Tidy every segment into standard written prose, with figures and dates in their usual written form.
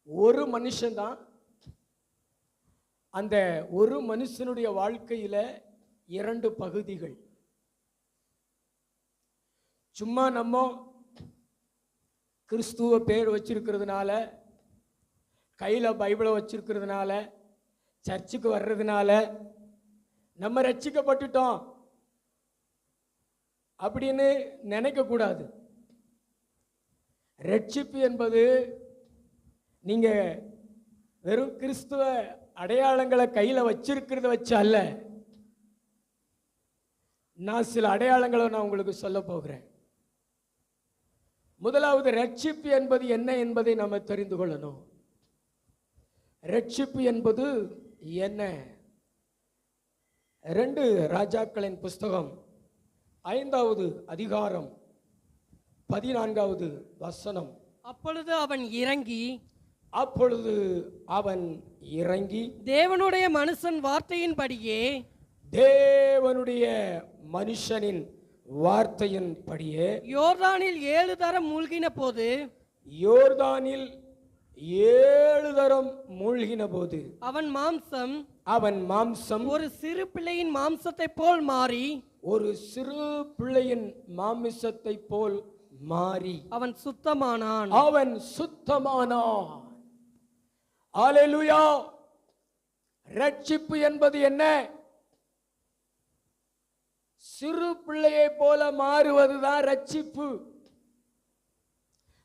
ஒரு மனுஷன்தான். அந்த ஒரு மனுஷனுடைய வாழ்க்கையில இரண்டு பகுதிகள். சும்மா நம்ம கிறிஸ்துவ பேர் வச்சிருக்கிறதுனால, கையில பைபிளை வச்சிருக்கிறதுனால, சர்ச்சுக்கு வர்றதுனால நம்ம ரட்சிக்கப்பட்டுட்டோம் அப்படின்னு நினைக்க கூடாது. ரட்சிப்பு என்பது நீங்க வெறும் கிறிஸ்துவ அடையாளங்களை கையில வச்சிருக்கிறத வச்சு அல்ல. நான் சில அடையாளங்களை நான் உங்களுக்கு சொல்ல போகிறேன். முதலாவது, ரட்சிப்பு என்பது என்ன என்பதை நம்ம தெரிந்து கொள்ளணும். ரட்சிப்பு என்பது என்ன? 2 ராஜாக்களின் புஸ்தகம் 5வது அதிகாரம் 14வது வசனம். அப்பொழுது அவன் இறங்கி தேவனுடைய மனுஷன் வார்த்தையின்படியே தேவனுடைய மனுஷனின் வார்த்தையின்படியே யோர்தானில் 7 தரம் மூழ்கின போது யோர்தானில் 7 தரம் மூழ்கின போது அவன் மாம்சம் ஒரு சிறு பிள்ளையின் மாம்சத்தை போல் மாறி ஒரு சிறு பிள்ளையின் மாமிசத்தை போல் மாறி அவன் சுத்தமானான். அல்லேலூயா. ரட்சிப்பு என்பது என்ன? சிறு பிள்ளையை போல மாறுவதுதான் ரட்சிப்பு.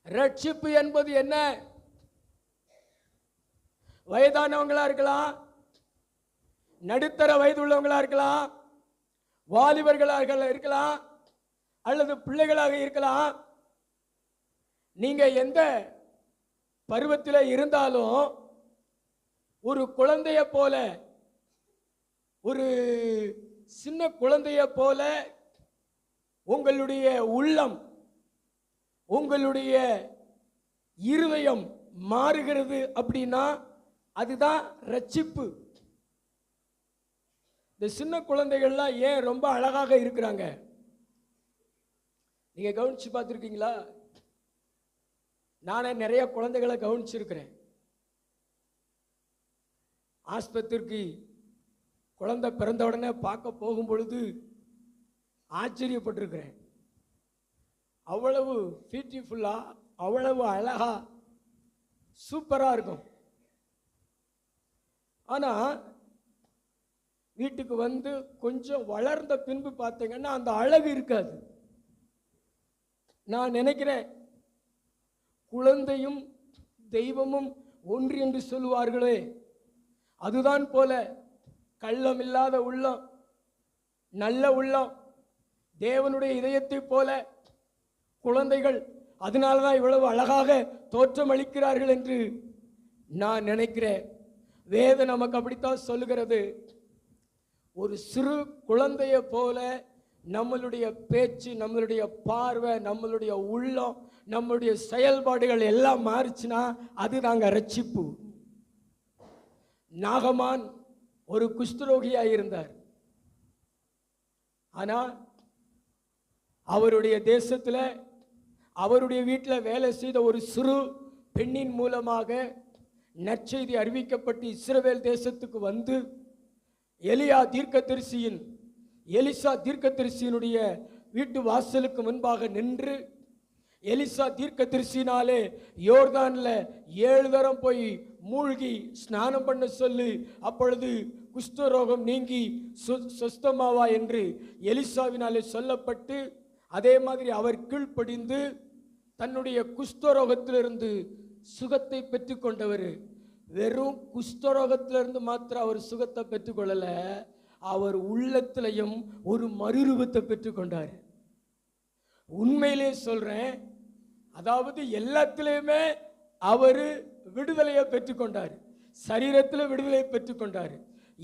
ரட்சிப்பு என்பது என்ன? வயதானவங்களா இருக்கலாம், நடுத்தர வயது உள்ளவங்களா இருக்கலாம், வாலிபர்களாக இருக்கலாம், அல்லது பிள்ளைகளாக இருக்கலாம். நீங்க எந்த பருவத்தில் இருந்தாலும் ஒரு குழந்தைய போல, ஒரு சின்ன குழந்தைய போல உங்களுடைய உள்ளம், உங்களுடைய இருதயம் மாறுகிறது. அப்படின்னா அதுதான் ரட்சிப்பு. இந்த சின்ன குழந்தைகள்லாம் ஏன் ரொம்ப அழகாக இருக்கிறாங்க? நீங்க கவனிச்சு பார்த்துருக்கீங்களா? நானே நிறைய குழந்தைகளை கவனிச்சிருக்கிறேன். ஆஸ்பத்திரிக்கு குழந்தை பிறந்த உடனே பார்க்க போகும் பொழுது ஆச்சரியப்பட்டிருக்கிறேன். அவ்வளவு பியூட்டிஃபுல்லா, அவ்வளவு அழகா, சூப்பரா இருக்கும். ஆனா வீட்டுக்கு வந்து கொஞ்சம் வளர்ந்த பின்பு பார்த்தீங்கன்னா அந்த அழகு இருக்காது. நான் நினைக்கிறேன், குழந்தையும் தெய்வமும் ஒன்று என்று சொல்லுவார்களே, அதுதான் போல கள்ளம் இல்லாத உள்ளம், நல்ல உள்ளம், தேவனுடைய இதயத்தை போல குழந்தைகள் அதனாலதான் இவ்வளவு அழகாக தோற்றம் அளிக்கிறார்கள் என்று நான் நினைக்கிறேன். வேதம் நமக்கு அப்படித்தான் சொல்லுகிறது. ஒரு சிறு குழந்தைய போல நம்மளுடைய பேச்சு, நம்மளுடைய பார்வை, நம்மளுடைய உள்ளம், நம்மளுடைய செயல்பாடுகள் எல்லாம் மாறிச்சுன்னா அதுதாங்க ரட்சிப்பு. நாகமான் ஒரு குஷ்டரோகியாக இருந்தார். ஆனால் அவருடைய தேசத்தில், அவருடைய வீட்டில் வேலை செய்த ஒரு சிறு பெண்ணின் மூலமாக நற்செய்தி அறிவிக்கப்பட்டு இஸ்ரவேல் தேசத்துக்கு வந்து எலிசா தீர்க்கதரிசியினுடைய வீட்டு வாசலுக்கு முன்பாக நின்று, எலிசா தீர்க்கதரிசினாலே யோர்தான்ல 7 தரம் போய் மூழ்கி ஸ்நானம் பண்ண சொல்லி, அப்பொழுது குஷ்டரோகம் நீங்கி சுஸ்தமாவா என்று எலிசாவினாலே சொல்லப்பட்டு, அதே மாதிரி அவர் கீழ்ப்படிந்து தன்னுடைய குஷ்டரோகத்திலிருந்து சுகத்தை பெற்றுக்கொண்டவர். வெறும் குஷ்டரோகத்திலிருந்து மாத்திரம் அவர் சுகத்தை பெற்றுக்கொள்ளல, அவர் உள்ளத்திலையும் ஒரு மறுரூபத்தை பெற்றுக்கொண்டார். உண்மையிலே சொல்றேன், அதாவது எல்லாத்திலையுமே அவர் விடுதலையை பெற்றுக்கொண்டார். சரீரத்தில் விடுதலை பெற்றுக்கொண்டார்,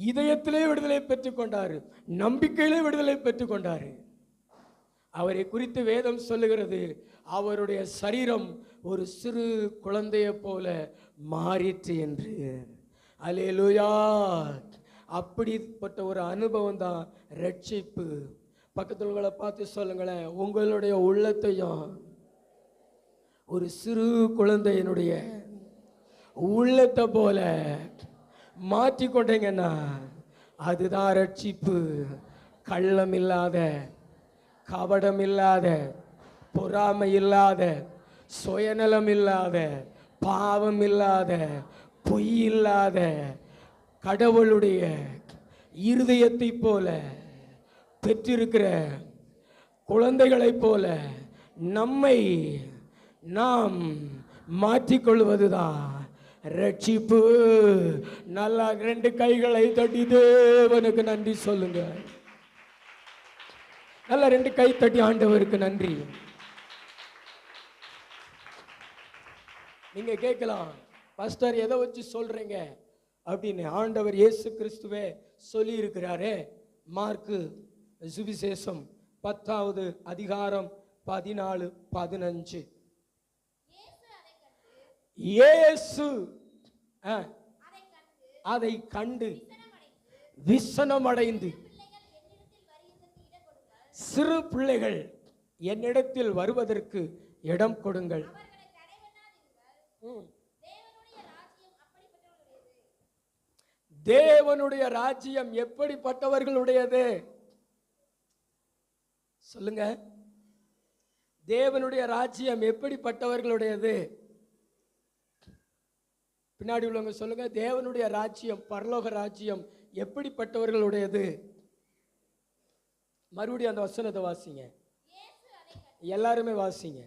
இதயத்திலே விடுதலை பெற்றுக்கொண்டார், நம்பிக்கையிலே விடுதலை பெற்றுக்கொண்டார். அவரை குறித்து வேதம் சொல்லுகிறது, அவருடைய சரீரம் ஒரு சிறு குழந்தையை போல மாறிற்று என்று. அல்லேலூயா. அப்படிப்பட்ட ஒரு அனுபவம் தான் ரட்சிப்பு. பக்கத்துல பார்த்து சொல்லுங்களேன், உங்களுடைய உள்ளத்தையும் ஒரு சிறு குழந்தையினுடைய உள்ளத்தை போல மாற்றிக்கொண்டீங்கன்னா அதுதான் ரட்சிப்பு. கள்ளம் இல்லாத, கபடம் இல்லாத, பொறாமை இல்லாத, சுயநலம் இல்லாத, பாவம் இல்லாத, பொய் இல்லாத கடவுளுடைய இருதயத்தை போல பெற்றிருக்கிற குழந்தைகளைப் போல நம்மை நாம் மாற்றிக்கொள்வதுதான் ரட்சிப்பு. நல்லா 2 கைகளை தட்டி தேவனுக்கு நன்றி சொல்லுங்க. நல்லா 2 கை தட்டி ஆண்டவருக்கு நன்றி. நீங்க கேட்கலாம், பாஸ்டர் எதை வச்சு சொல்றீங்க அப்படின்னு. ஆண்டவர் இயேசு கிறிஸ்துவே சொல்லி இருக்கிறாரே. மார்க்கு சுவிசேஷம் 10வது அதிகாரம் 14-15. இயேசு அதை கண்டு விசனமடைந்து, சிறு பிள்ளைகள் என்னிடத்தில் வருவதற்கு இடம் கொடுங்கள். தேவனுடைய ராஜ்யம் எப்படிப்பட்டவர்களுடையது சொல்லுங்க. தேவனுடைய ராஜ்யம் எப்படிப்பட்டவர்களுடையது? பின்னாடி உள்ளவங்க சொல்லுங்க. தேவனுடைய ராஜ்யம், பரலோக ராஜ்யம் எப்படிப்பட்டவர்களுடையது? மறுபடியும் அந்த வசனத்தை வாசிங்க. எல்லாருமே வாசிங்க.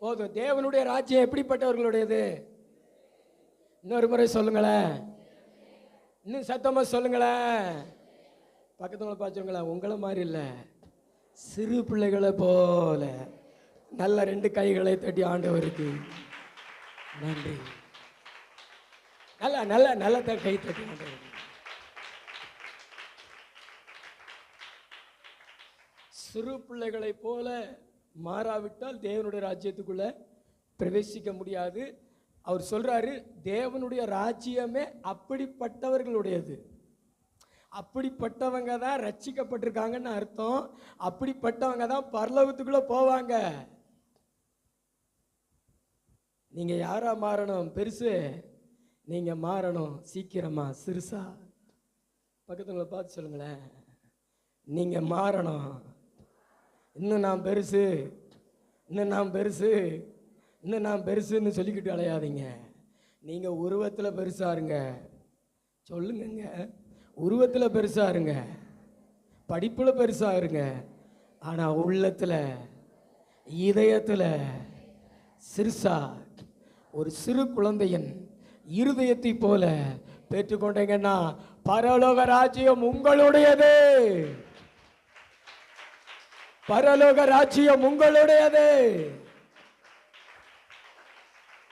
போதும். தேவனுடைய ராஜ்யம் எப்படிப்பட்டவர்களுடையது? இன்னொரு முறை சொல்லுங்களேன். இன்னும் சத்தமா சொல்லுங்களேன். பக்கத்துல பார்த்துங்களேன். உங்களை மாதிரி இல்லை, சிறு பிள்ளைகளை போல நல்ல 2 கைகளை தட்டி ஆண்டவருக்கு நன்றி. நல்ல நல்ல நல்ல கை தட்டி ஆண்டவருக்கு. சிறு பிள்ளைகளை போல மாறாவிட்டால் தேவனுடைய ராஜ்யத்துக்குள்ள பிரவேசிக்க முடியாது. அவர் சொல்றாரு, தேவனுடைய ராஜ்யமே அப்படிப்பட்டவர்களுடையது. அப்படிப்பட்டவங்க தான் ரட்சிக்கப்பட்டிருக்காங்கன்னு அர்த்தம். அப்படிப்பட்டவங்க தான் பரலோகத்துக்குள்ள போவாங்க. நீங்க யாரா மாறணும்? பெருசு நீங்க மாறணும். சீக்கிரமா சிறுசா பக்கத்துல பார்த்து சொல்லுங்களேன். நீங்க மாறணும். இன்னும் நான் பெருசு, இன்னும் நான் பெருசு, இன்னும் நான் பெருசுன்னு சொல்லிக்கிட்டு அலையாதீங்க. நீங்க உருவத்துல பெருசா இருங்க. சொல்லுங்க. உருவத்துல பெருசா இருங்க, படிப்புல பெருசா இருங்க. ஆனா உள்ளத்துல, இதயத்துல சிறுசா, ஒரு சிறு குழந்தையின் இருதயத்தை போல பெற்றுக்கொண்டீங்கன்னா பரலோக ராஜ்யம் உங்களுடையது. பரலோக ராஜ்யம் உங்களுடையது.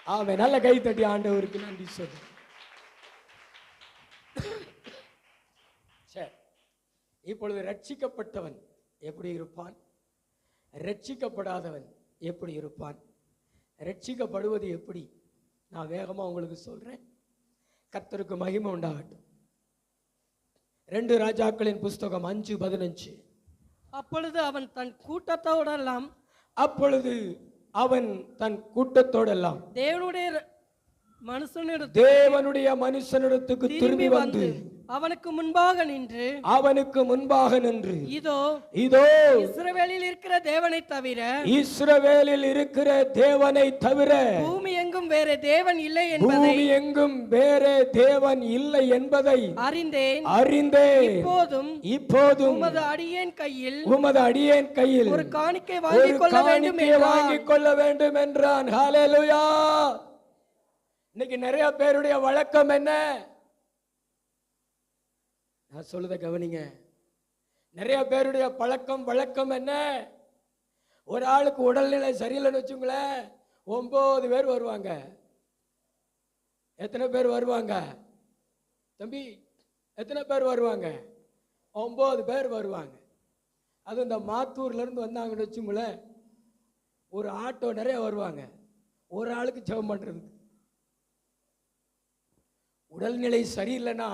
ஆமென். நல்ல கை தட்டி ஆண்டவருக்கு நன்றி சொல்லு. சரி, இப்பொழுது ரட்சிக்கப்பட்டவன் எப்படி இருப்பான்? ரட்சிக்கப்படாதவன் எப்படி இருப்பான்? ரட்சிக்கப்படுவது எப்படி? நான் வேகமா உங்களுக்கு சொல்றேன். கர்த்தருக்கு மகிமை உண்டாகட்டும். 2 ராஜாக்களின் புஸ்தகம் 5:15. அப்பொழுது அவன் தன் கூட்டத்தோடெல்லாம் தேவனுடைய மனுஷனிடத்துக்கு திரும்பி வந்து அவனுக்கு முன்பாக நின்று இதோ இஸ்ரவேலில் இருக்கிற தேவனை தவிர பூமி எங்கும் வேற தேவன் இல்லை என்பதை அறிந்தேன். இப்போதும் உமது அடியேன் கையில் ஒரு காணிக்கை வாங்கிக் கொள்ள வேண்டும் என்றான். ஹல்லேலூயா. இன்னைக்கு நிறைய பேருடைய வழக்கம் என்ன? நான் சொல்லுத கவனிங்க. நிறைய பேருடைய வழக்கம் என்ன? ஒரு ஆளுக்கு உடல்நிலை சரியில்லைன்னு வச்சுங்களேன், 9 பேர் வருவாங்க. எத்தனை பேர் வருவாங்க தம்பி? எத்தனை பேர் வருவாங்க? 9 பேர் வருவாங்க. அது இந்த மாத்தூர்ல இருந்து வந்தாங்கன்னு வச்சுங்களேன், ஒரு ஆட்டோ நிறைய வருவாங்க ஒரு ஆளுக்கு ஜெபம் பண்றதுக்கு. உடல்நிலை சரியில்லைன்னா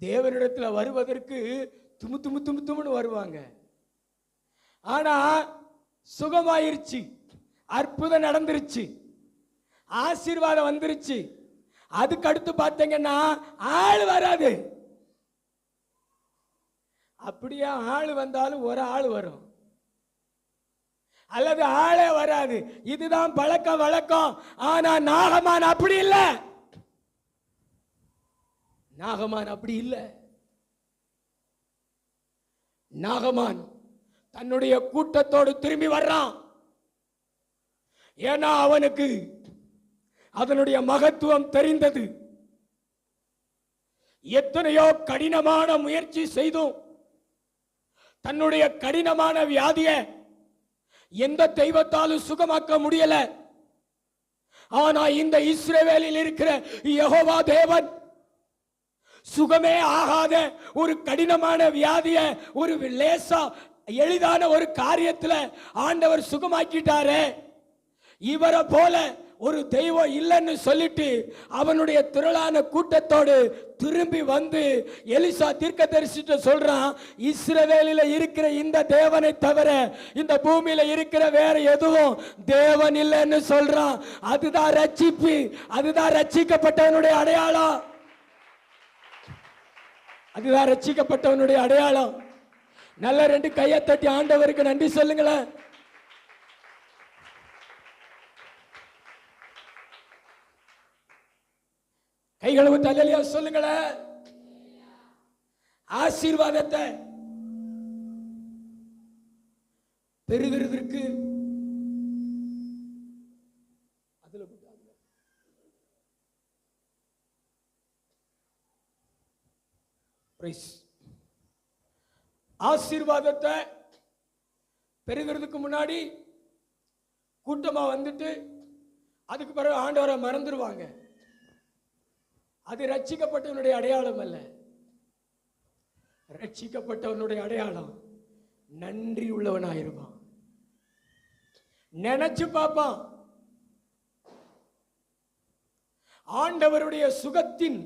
தேவனிடத்துல வருவதற்கு துமு துமு துமு துமுன்னு வருவாங்க. ஆனா சுகமாயிருச்சு, அற்புதம் நடந்துருச்சு, ஆசீர்வாதம் வந்துருச்சு. அதுக்கு அடுத்து பார்த்தீங்கன்னா ஆள் வராது. அப்படியே ஆள் வந்தாலும் ஒரு ஆள் வரும், அல்லது ஆளே வராது. இதுதான் பழக்க வழக்கம். ஆனா நாகமான் அப்படி இல்லை. நாகமான் அப்படி இல்லை. நாகமான் தன்னுடைய கூட்டத்தோடு திரும்பி வர்றான். ஏன்னா அவனுக்கு அதனுடைய மகத்துவம் தெரிந்தது. எத்தனையோ கடினமான முயற்சி செய்தும் தன்னுடைய கடினமான வியாதியை எந்த தெய்வத்தாலும் சுகமாக்க முடியல. ஆனா இந்த இஸ்ரவேலில் இருக்கிற யெகோவா தேவன் சுகமே ஆகாத ஒரு கடினமான வியாதிய ஒரு லேசா எளிதான ஒரு காரியத்துல ஆண்டவர் சுகமாக்கிட்டாரே. இவரை போல ஒரு தெய்வம் இல்லைன்னு சொல்லிட்டு அவனுடைய திரளான கூட்டத்தோடு திரும்பி வந்து எலிசா தீர்க்கதரிசிட்ட சொல்றான், இஸ்ரவேலில் இருக்கிற இந்த தேவனை தவிர இந்த பூமியில இருக்கிற வேற எதுவும் தேவன் இல்லைன்னு சொல்றான். அதுதான் ரட்சிப்பு, அதுதான் ரட்சிக்கப்பட்டவனுடைய அடையாளம், அதுதான் ரட்சிக்கப்பட்டவனுடைய அடையாளம். நல்ல ரெண்டு கையை தட்டி ஆண்டவருக்கு நன்றி சொல்லுங்களேன். கைகளவு தலையில சொல்லுங்களேன். ஆசீர்வாதத்தை பெறுகிறதற்கு ஆசீர்வாதத்தை பெறுகிறதுக்கு முன்னாடி கூட்டமா வந்துட்டு அதுக்கு பிறகு ஆண்டவரை மறந்துடுவாங்க. அது ரட்சிக்கப்பட்டவனுடைய அடையாளம் அல்ல. ரட்சிக்கப்பட்டவனுடைய அடையாளம் நன்றி உள்ளவனாயிருப்பான். நினைச்சு பார்ப்பான். ஆண்டவருடைய சுகத்தின்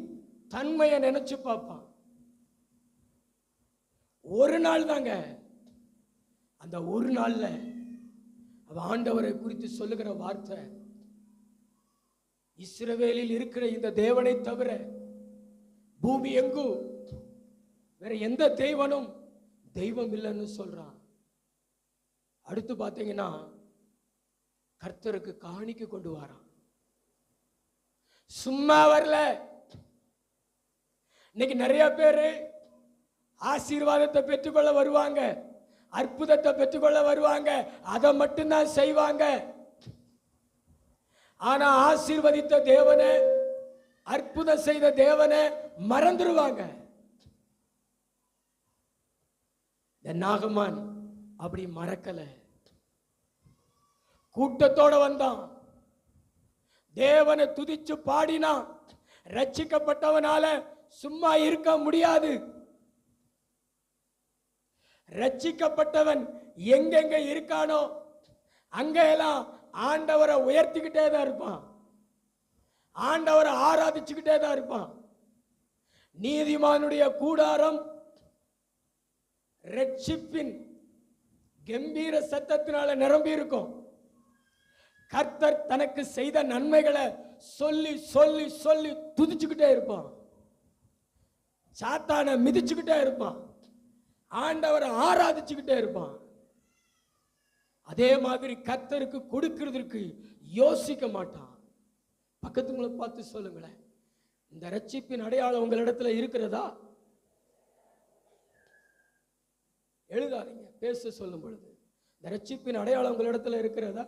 தன்மையை நினைச்சு பார்ப்பான். ஒரு நாள் தாங்க, அந்த ஒரு நாள்ல அவன் ஆண்டவரை குறித்து சொல்லுகிற வார்த்தை, இஸ்ரவேலில் இருக்கிற இந்த தேவனை தவிர பூமி எங்கும் வேற எந்த தெய்வனும் தெய்வம் இல்லைன்னு சொல்றான். அடுத்து பார்த்தீங்கன்னா கர்த்தருக்கு காணிக்கை கொண்டு வரான். சும்மா வரல. இன்னைக்கு நிறைய பேரு ஆசீர்வாதத்தை பெற்றுக்கொள்ள வருவாங்க, அற்புதத்தை பெற்றுக்கொள்ள வருவாங்க, அதை மட்டும்தான் செய்வாங்க. ஆனா ஆசீர்வதித்த தேவனை, அற்புதம் செய்த தேவனை மறந்துடுவாங்க. இந்த நாகமான் அப்படி மறக்கல. கூட்டத்தோட வந்தான், தேவனை துதிச்சு பாடினான். ரட்சிக்கப்பட்டவனால சும்மா இருக்க முடியாது. ரட்சிக்கப்பட்டவன் எங்கெங்க இருக்கானோ அங்கெல்லாம் ஆண்டவரை உயர்த்திக்கிட்டே தான் இருப்பான், ஆண்டவரை ஆராதிச்சுக்கிட்டே தான் இருப்பான். நீதிமானுடைய கூடாரம் ரட்சிப்பின் கம்பீர சத்தத்தினால நிரம்பி இருக்கும். கர்த்தர் தனக்கு செய்த நன்மைகளை சொல்லி சொல்லி சொல்லி துதிச்சுக்கிட்டே இருப்பான். சாத்தானை மிதிச்சுக்கிட்டே இருப்பான், ஆண்டவரை ஆராதிச்சுக்கிட்டே இருப்பான். அதே மாதிரி கர்த்தருக்கு கொடுக்கிறதுக்கு யோசிக்க மாட்டான். பக்கத்துங்களை பார்த்து சொல்லுங்களேன், இந்த ரட்சிப்பின் அடையாளம் உங்களிடத்துல இருக்கிறதா? எழுதாதீங்க, பேச சொல்லும் பொழுது இந்த ரட்சிப்பின் அடையாளம் உங்களிடத்துல இருக்கிறதா?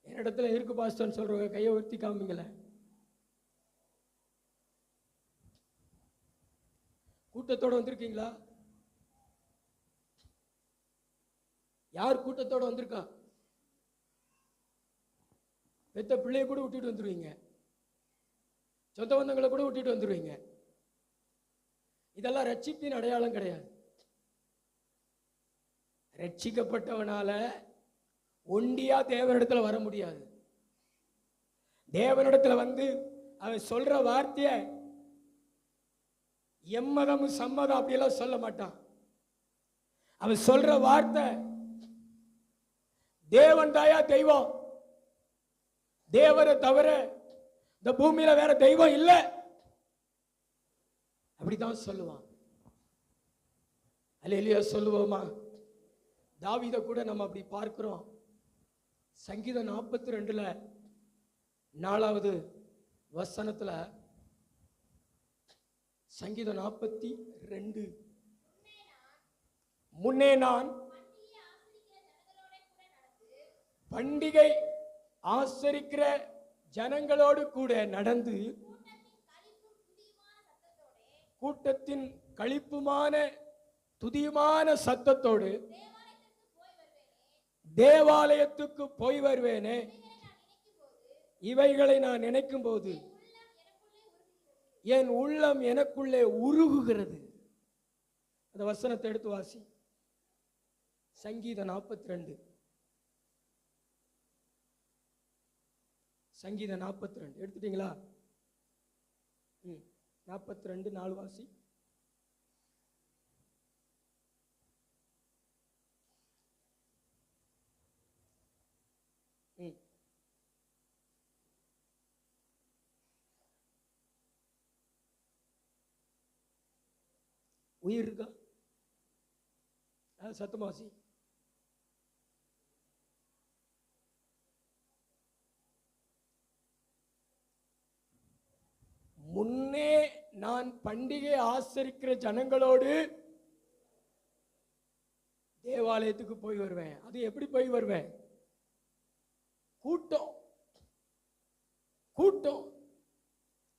என்னிடத்துல இருக்கு பாஸ்டர்னு சொல்றவங்க கையை உயர்த்தி காமிங்களேன். கூட்டத்தோட வந்திருக்கீங்களா? யார் கூட்டத்தோட வந்திருக்கா? பெத்த பிள்ளைய கூட விட்டுட்டு வந்துருவீங்க, சொந்த பந்தங்களை கூட விட்டுட்டு வந்துருவீங்க. இதெல்லாம் ரட்சிப்பின் அடையாளம் கிடையாது. ரட்சிக்கப்பட்டவனால ஒண்டியா தேவனிடத்துல வர முடியாது. தேவனிடத்துல வந்து அவன் சொல்ற வார்த்தைய எம்மதம் சம்மதம் அப்படியெல்லாம் சொல்ல மாட்டான். அவன் சொல்ற வார்த்தை, தேவன் தாயா தெய்வம், தேவரை தவிர இந்த பூமியில வேற தெய்வம் இல்லை, அப்படிதான் சொல்லுவான். அல்லேலூயா சொல்லுவோமா? தாவீதை கூட நம்ம அப்படி பார்க்கிறோம். சங்கீதம் 42 4வது வசனத்துல, சங்கீதம் 42 முன்னே நான் பண்டிகை ஆசரிக்கிற ஜனங்களோடு கூட நடந்து கூட்டத்தின் களிப்புமான துதியுமான சத்தத்தோடு தேவாலயத்துக்கு போய் வருவேனே. இவைகளை நான் நினைக்கும் போது என் உள்ளம் எனக்குள்ளே உருகுகிறது. அந்த வசனத்தை எடுத்து வாசி. சங்கீதம் 42, சங்கீதம் 42 எடுத்துட்டீங்களா? 42 4 வாசி. உயிர் இருக்கா? சத்தமாசி. முன்னே நான் பண்டிகை ஆசரிக்கிற ஜனங்களோடு தேவாலயத்துக்கு போய் வருவேன். அது எப்படி போய் வருவேன்? கூட்டம், கூட்டம்,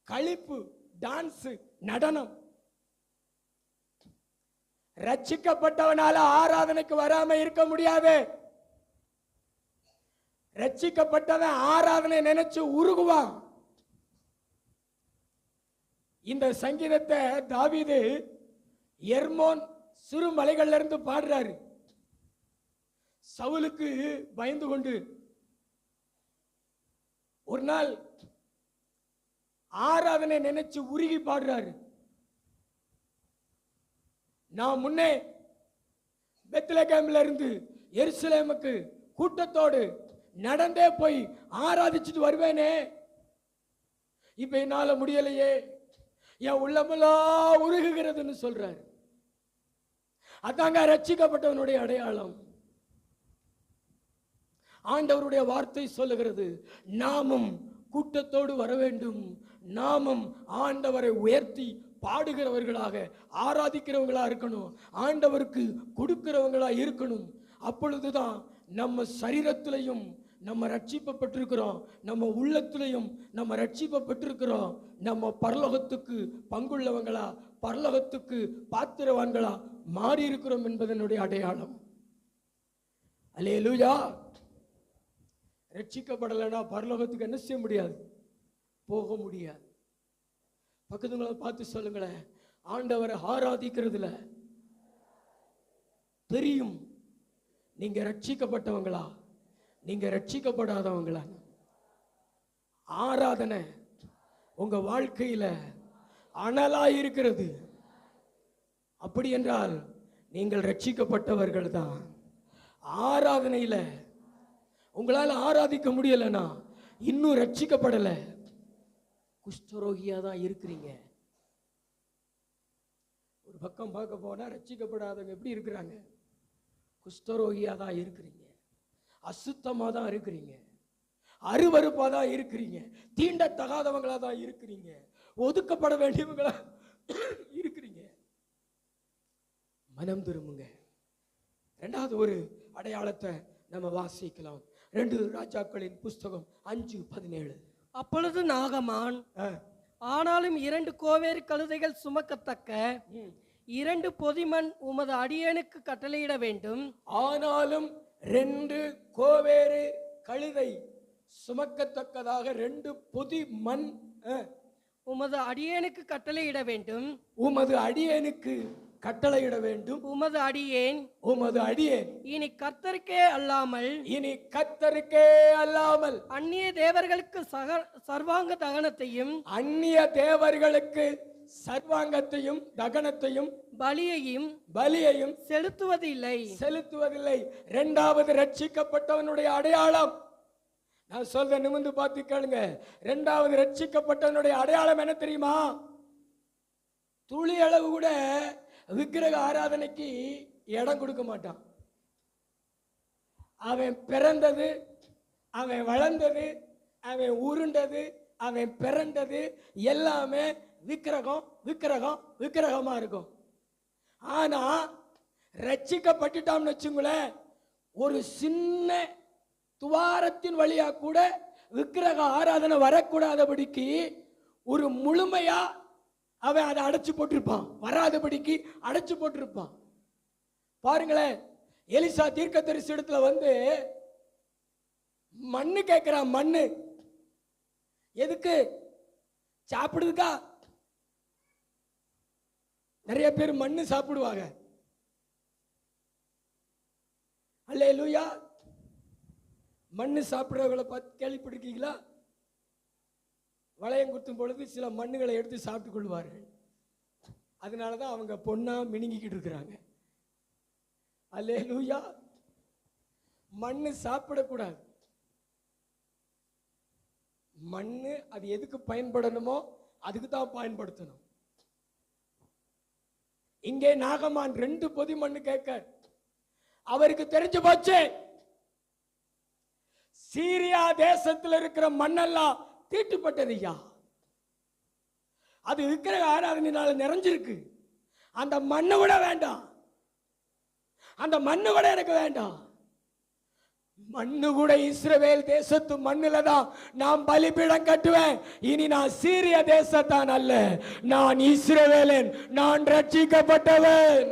களிப்பு, டான்ஸ், நடனம். ரட்சிக்கப்பட்டவனால ஆராதனைக்கு வராம இருக்க முடியாது. ரட்சிக்கப்பட்டவன் ஆராதனை நினைச்சு உருகுவான். இந்த சங்கீதத்தை தாவீது எர்மோன் சிறு மலைகள்ல இருந்து பாடுறாரு. சவுலுக்கு பயந்து கொண்டு ஒரு நாள் ஆராதனை நினைச்சு உருகி பாடுறாரு. நான் முன்னே பெத்லகேம்ல இருந்து எருசலேமுக்கு கூட்டத்தோடு நடந்தே போய் ஆராதிச்சுட்டு வருவேனே, இப்ப என்னால முடியலையே, என் உள்ளமெல்லாம் உருகுகிறதுன்னு சொல்றாரு. அதாங்க ரட்சிக்கப்பட்டவனுடைய அடையாளம். ஆண்டவருடைய வார்த்தை சொல்லுகிறது, நாமும் கூட்டத்தோடு வர வேண்டும். நாமும் ஆண்டவரை உயர்த்தி பாடுகிறவர்களாக, ஆராதிக்கிறவங்களா இருக்கணும், ஆண்டவருக்கு கொடுக்கிறவங்களா இருக்கணும். அப்பொழுதுதான் நம்ம சரீரத்திலையும் நம்ம ரட்சிக்கப்பட்டிருக்கிறோம், நம்ம உள்ளத்திலையும் நம்ம ரட்சிக்கப்பட்டிருக்கிறோம். நம்ம பரலோகத்துக்கு பங்குள்ளவங்களா, பரலோகத்துக்கு பாத்திரவான்களா மாறி இருக்கிறோம் என்பதனுடைய அடையாளம். அல்லேலூயா. ரட்சிக்கப்படலைன்னா பரலோகத்துக்கு என்ன செய்ய முடியாது? போக முடியாது. பக்கத்துங்களை பார்த்து சொல்லுங்களேன், ஆண்டவரை ஆராதிக்கிறதுல தெரியும் நீங்க ரட்சிக்கப்பட்டவங்களா, நீங்க ரட்சிக்கப்படாதவங்களா. ஆராதனை உங்க வாழ்க்கையில அனலா இருக்கிறது. அப்படி என்றால் நீங்கள் ரட்சிக்கப்பட்டவர்கள் தான். ஆராதனையில உங்களால் ஆராதிக்க முடியலன்னா இன்னும் ரட்சிக்கப்படலை, குஷ்டரோகியா தான் இருக்கிறீங்க. ஒரு பக்கம் பார்க்க போனா ரட்சிக்கப்படாதவங்க எப்படி இருக்கிறாங்க? குஷ்டரோகியா தான் இருக்கிறீங்க, அசுத்தமா தான் இருக்கிறீங்க, அருவருப்பா தான் இருக்கிறீங்க, தீண்டத்தகாதவங்களா தான் இருக்கிறீங்க, ஒதுக்கப்பட வேண்டியவங்களா இருக்கிறீங்க. மனம் திரும்புங்க. இரண்டாவது ஒரு அடையாளத்தை நம்ம வாசிக்கலாம். 2 ராஜாக்களின் புஸ்தகம் 5:17. அப்பொழுது நாகமான், ஆனாலும் 2 கோவேறு கழுதைகள் சுமக்கத்தக்க 2 பொதிமண் உமது அடியேனுக்கு கட்டளையிட வேண்டும். ஆனாலும் 2 கோவேறு கழுதை சுமக்கத்தக்கதாக 2 பொதி மண் உமது அடியேனுக்கு கட்டளையிட வேண்டும். உமது அடியேனுக்கு கட்டளையிட வேண்டும். உமது அடியேன், உமது அடியேன் இனி கர்த்தருக்கே அல்லாமல், இனி கர்த்தருக்கே அல்லாமல் அந்நிய தேவர்களுக்கு சர்வாங்க தகனத்தையும், அந்நிய தேவர்களுக்கு சர்வாங்கத்தையும் தகனத்தையும் பலியையும் செலுத்துவதில்லை. இரண்டாவது ரட்சிக்கப்பட்டவனுடைய அடையாளம், நான் சொல்ற நிமிர்ந்து பார்த்து கேளுங்க. இரண்டாவது ரட்சிக்கப்பட்டவனுடைய அடையாளம் என்ன தெரியுமா? துளி அளவு கூட விக்கிரக ஆராதனைக்கு இடம் கொடுக்க மாட்டான். அவன் பிறந்தது, அவன் வளர்ந்தது, அவன் உருண்டது, அவன் பிறண்டது எல்லாமே விக்கிரகம் விக்கிரகம் விக்கிரகமா இருக்கும். ஆனா ரட்சிக்கப்பட்டுட்டான்னு வச்சுங்களேன், ஒரு சின்ன துவாரத்தின் வழியா கூட விக்கிரக ஆராதனை வரக்கூடாதபடிக்கு ஒரு முழுமையா அவன் அதை அடைச்சு போட்டிருப்பான், வராதபடிக்கு அடைச்சு போட்டிருப்பான். பாருங்களேன், எலிசா தீர்க்கதரிசி இடத்துல வந்து மண்ணு கேட்கிறான். மண்ணு எதுக்கு? சாப்பிடுதுக்கா? நிறைய பேர் மண்ணு சாப்பிடுவாங்க. அல்லேலூயா. மண்ணு சாப்பிடுறவங்களை பார்த்து கேள்விப்பட்டிருக்கீங்களா? வளையம் குத்தும் பொழுது சில மண்ணுகளை எடுத்து சாப்பிட்டு கொள்வார்கள். அதனாலதான் அவங்க பொண்ணா மினுங்கிக்கிட்டு இருக்கிறாங்க. அல்லேலூயா. மண்ணு சாப்பிடக்கூடாது. மண்ணு அது எதுக்கு பயன்படணுமோ அதுக்கு தான் பயன்படுத்தணும். இங்கே நாகமான் 2 பொதி மண்ணு கேட்க அவருக்கு தெரிஞ்சு போச்சு, சீரியா தேசத்தில் இருக்கிற மண்ணெல்லாம் தீட்டுப்பட்டது. ஐயா, அது விக்கிரக ஆராதனையினால நிறைஞ்சிருக்கு. அந்த மண்ணை விட வேண்டாம், அந்த மண்ணு கூட எனக்கு வேண்டாம். மண்ணு கூட இஸ்ரவேல் தேசத்து மண்ணுல தான் நான் பலிபீடம் கட்டுவேன். இனி நான் சீரிய தேசத்தான் அல்ல, நான் இஸ்ரவேலன், நான் ரட்சிக்கப்பட்டவன்.